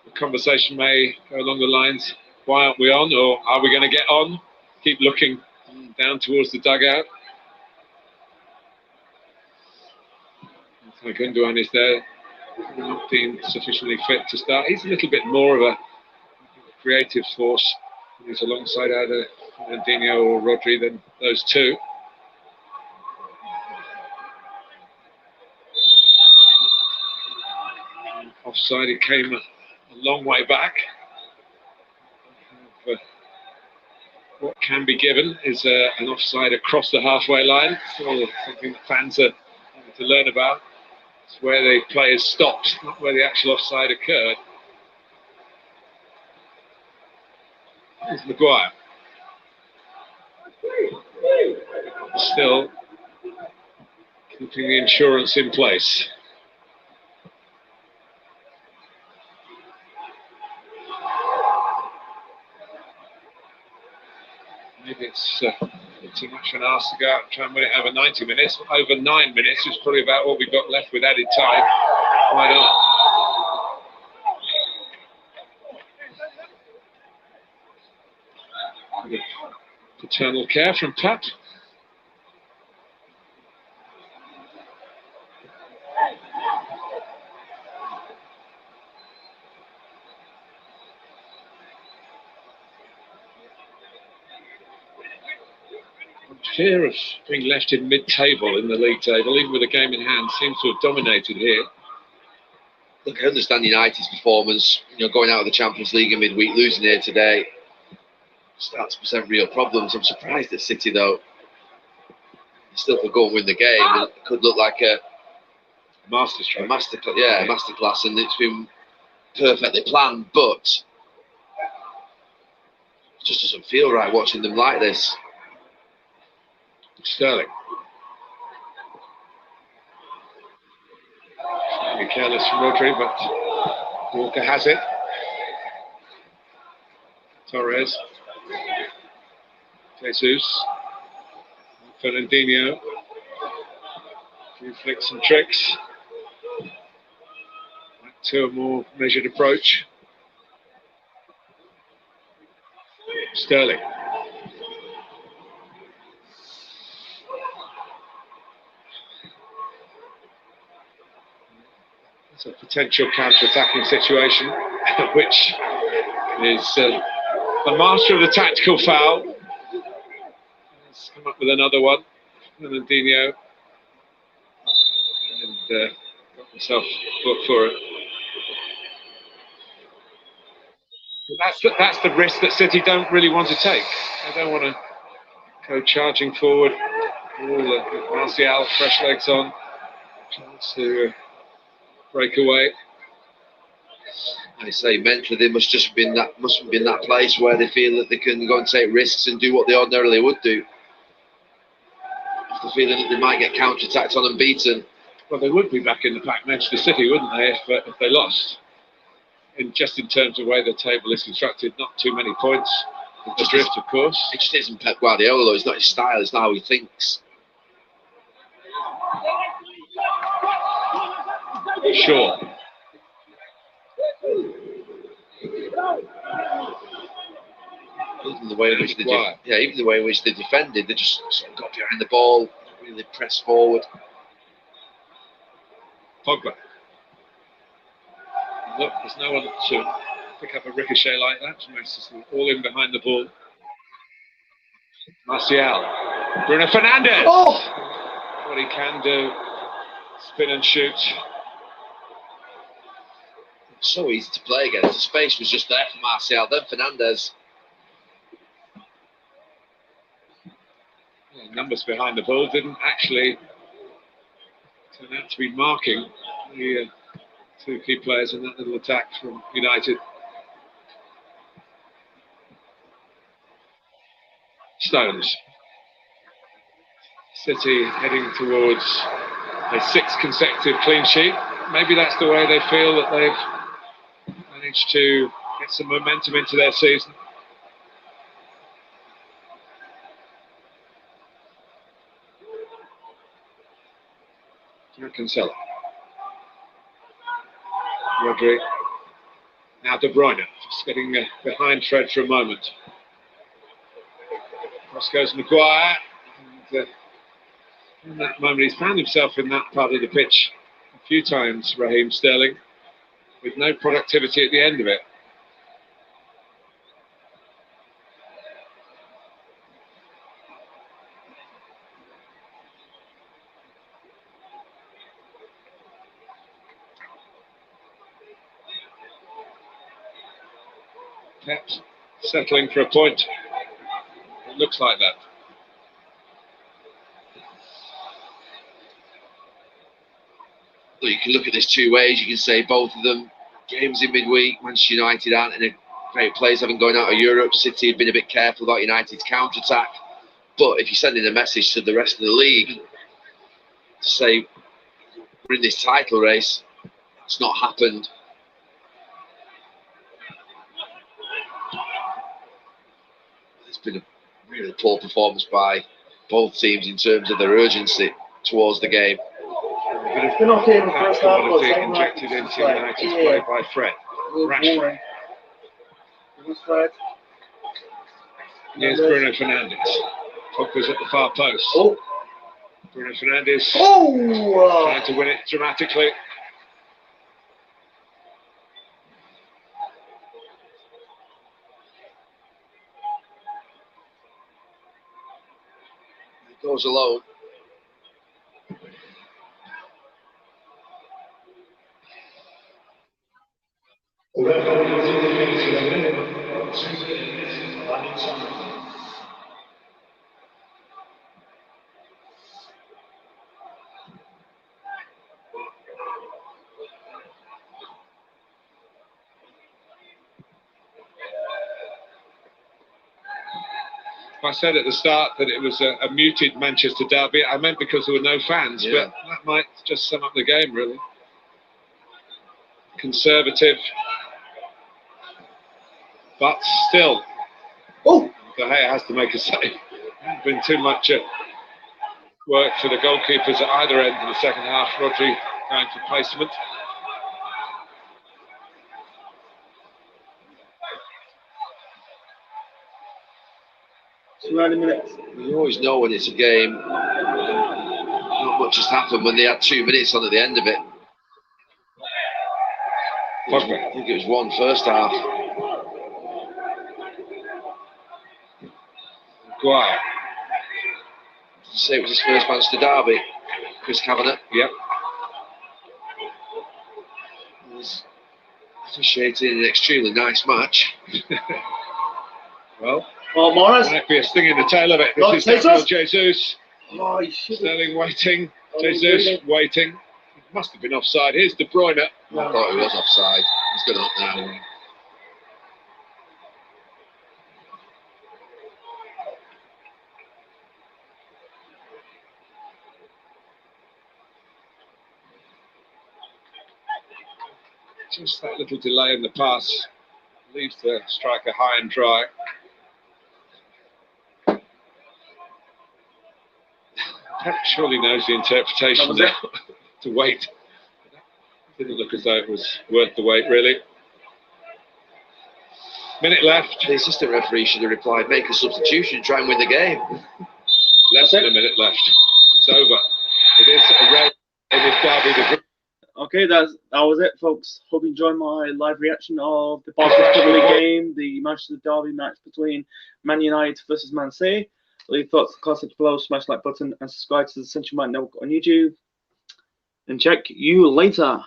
B: The conversation may go along the lines, why aren't we on, or are we going to get on? Keep looking down towards the dugout. Gundogan is there, not deemed sufficiently fit to start. He's a little bit more of a creative force. He's alongside either Fernandinho or Rodri than those two. Offside, it came a long way back. But what can be given is an offside across the halfway line. So something that fans are having to learn about. It's where the players stopped, not where the actual offside occurred. There's Maguire. Still keeping the insurance in place. Maybe it's too much an ask to go out and try and win it over 90 minutes. Over 9 minutes is probably about what we've got left with added time. Why not? Paternal care from Pat. Fear of being left in mid-table in the league table, even with a game in hand, seems to have dominated here.
C: Look, I understand United's performance, going out of the Champions League in midweek, losing here today, starts to present real problems. I'm surprised at City, though. They still could go and win the game, and it could look like a masterclass, and it's been perfectly planned, but it just doesn't feel right watching them like this.
B: Sterling. Slightly careless from Rodri, but Walker has it. Torres. Jesus. Fernandinho. A few flicks and tricks. Back to a more measured approach. Sterling. It's a potential counter-attacking situation, which is the master of the tactical foul. Let's come up with another one. Fernandinho. And got himself booked for it. But that's the risk that City don't really want to take. They don't want to go charging forward. Martial, fresh legs on, chance to break away.
C: I say mentally they must have been that place where they feel that they can go and take risks and do what they ordinarily would do. The feeling that they might get counter-attacked on and beaten.
B: Well, they would be back in the pack, Manchester City, wouldn't they, if they lost? Just in terms of the way the table is constructed, not too many points. The drift, of course.
C: It just isn't Pep Guardiola, though. It's not his style, it's not how he thinks.
B: Sure.
C: Even the way in which even the way in which they defended, they just sort of got behind the ball, really pressed forward.
B: Pogba. Look, there's no one to pick up a ricochet like that. Manchester all in behind the ball. Martial. Bruno Fernandes.
A: Oh!
B: What he can do. Spin and shoot.
C: So easy to play against. The space was just there for Martial. Then Fernandes.
B: Yeah, numbers behind the ball didn't actually turn out to be marking the two key players in that little attack from United. Stones. City heading towards a sixth consecutive clean sheet. Maybe that's the way they feel that they've managed to get some momentum into their season. Cancelo. Rodri. Now De Bruyne, just getting behind Fred for a moment. Cross goes Maguire. And, in that moment, he's found himself in that part of the pitch a few times, Raheem Sterling, with no productivity at the end of it. Pep settling for a point. It looks like that.
C: Well, you can look at this two ways. You can say both of them. Games in midweek. Manchester United aren't in a great place, having gone out of Europe. City have been a bit careful about United's counter-attack. But if you're sending a message to the rest of the league to say we're in this title race, it's not happened. It's been a really poor performance by both teams in terms of their urgency towards the game.
A: They're not here in the first half, but
B: injected into United's play by Fred. Rashford. Here's Bruno Fernandes. Pogba's at the far post.
A: Oh.
B: Bruno Fernandes trying to win it dramatically.
C: He goes alone.
B: I said at the start that it was a muted Manchester derby. I meant because there were no fans, but that might just sum up the game, really. Conservative, but still, De Gea has to make a save. There's been too much work for the goalkeepers at either end of the second half. Rodri going for placement.
A: 90 minutes.
C: You always know when it's a game. Not much has happened when they had 2 minutes on at the end of it.
B: Pogba.
C: I think it was 1 first half.
B: Maguire.
C: Did you say it was his first Manchester derby? Chris Kavanagh.
B: Yep.
C: He was officiating an extremely nice match.
B: Well,
A: Morris.
B: might be a sting in the tail of it.
A: Oh,
B: This is Gabriel
A: Jesus.
B: Jesus.
A: Oh, he should have.
B: Sterling waiting.
A: Oh,
B: Jesus
A: really?
B: waiting. Must have been offside. Here's De Bruyne.
C: I thought he was offside. He's gone up now.
B: Just that little delay in the pass leaves the striker high and dry. Pep surely knows the interpretation now to wait. Didn't look as though it was worth the wait, really. Minute left.
C: The assistant referee should have replied, make a substitution, try and win the game.
B: Less than a minute left. It's over. It is a rare in this derby.
A: Okay, that was it, folks. Hope you enjoyed my live reaction of the Barclays Premier League game, the Manchester Derby match between Man United versus Man City. Leave thoughts in the comments below, smash the like button, and subscribe to the Central Man Network on YouTube. And check you later.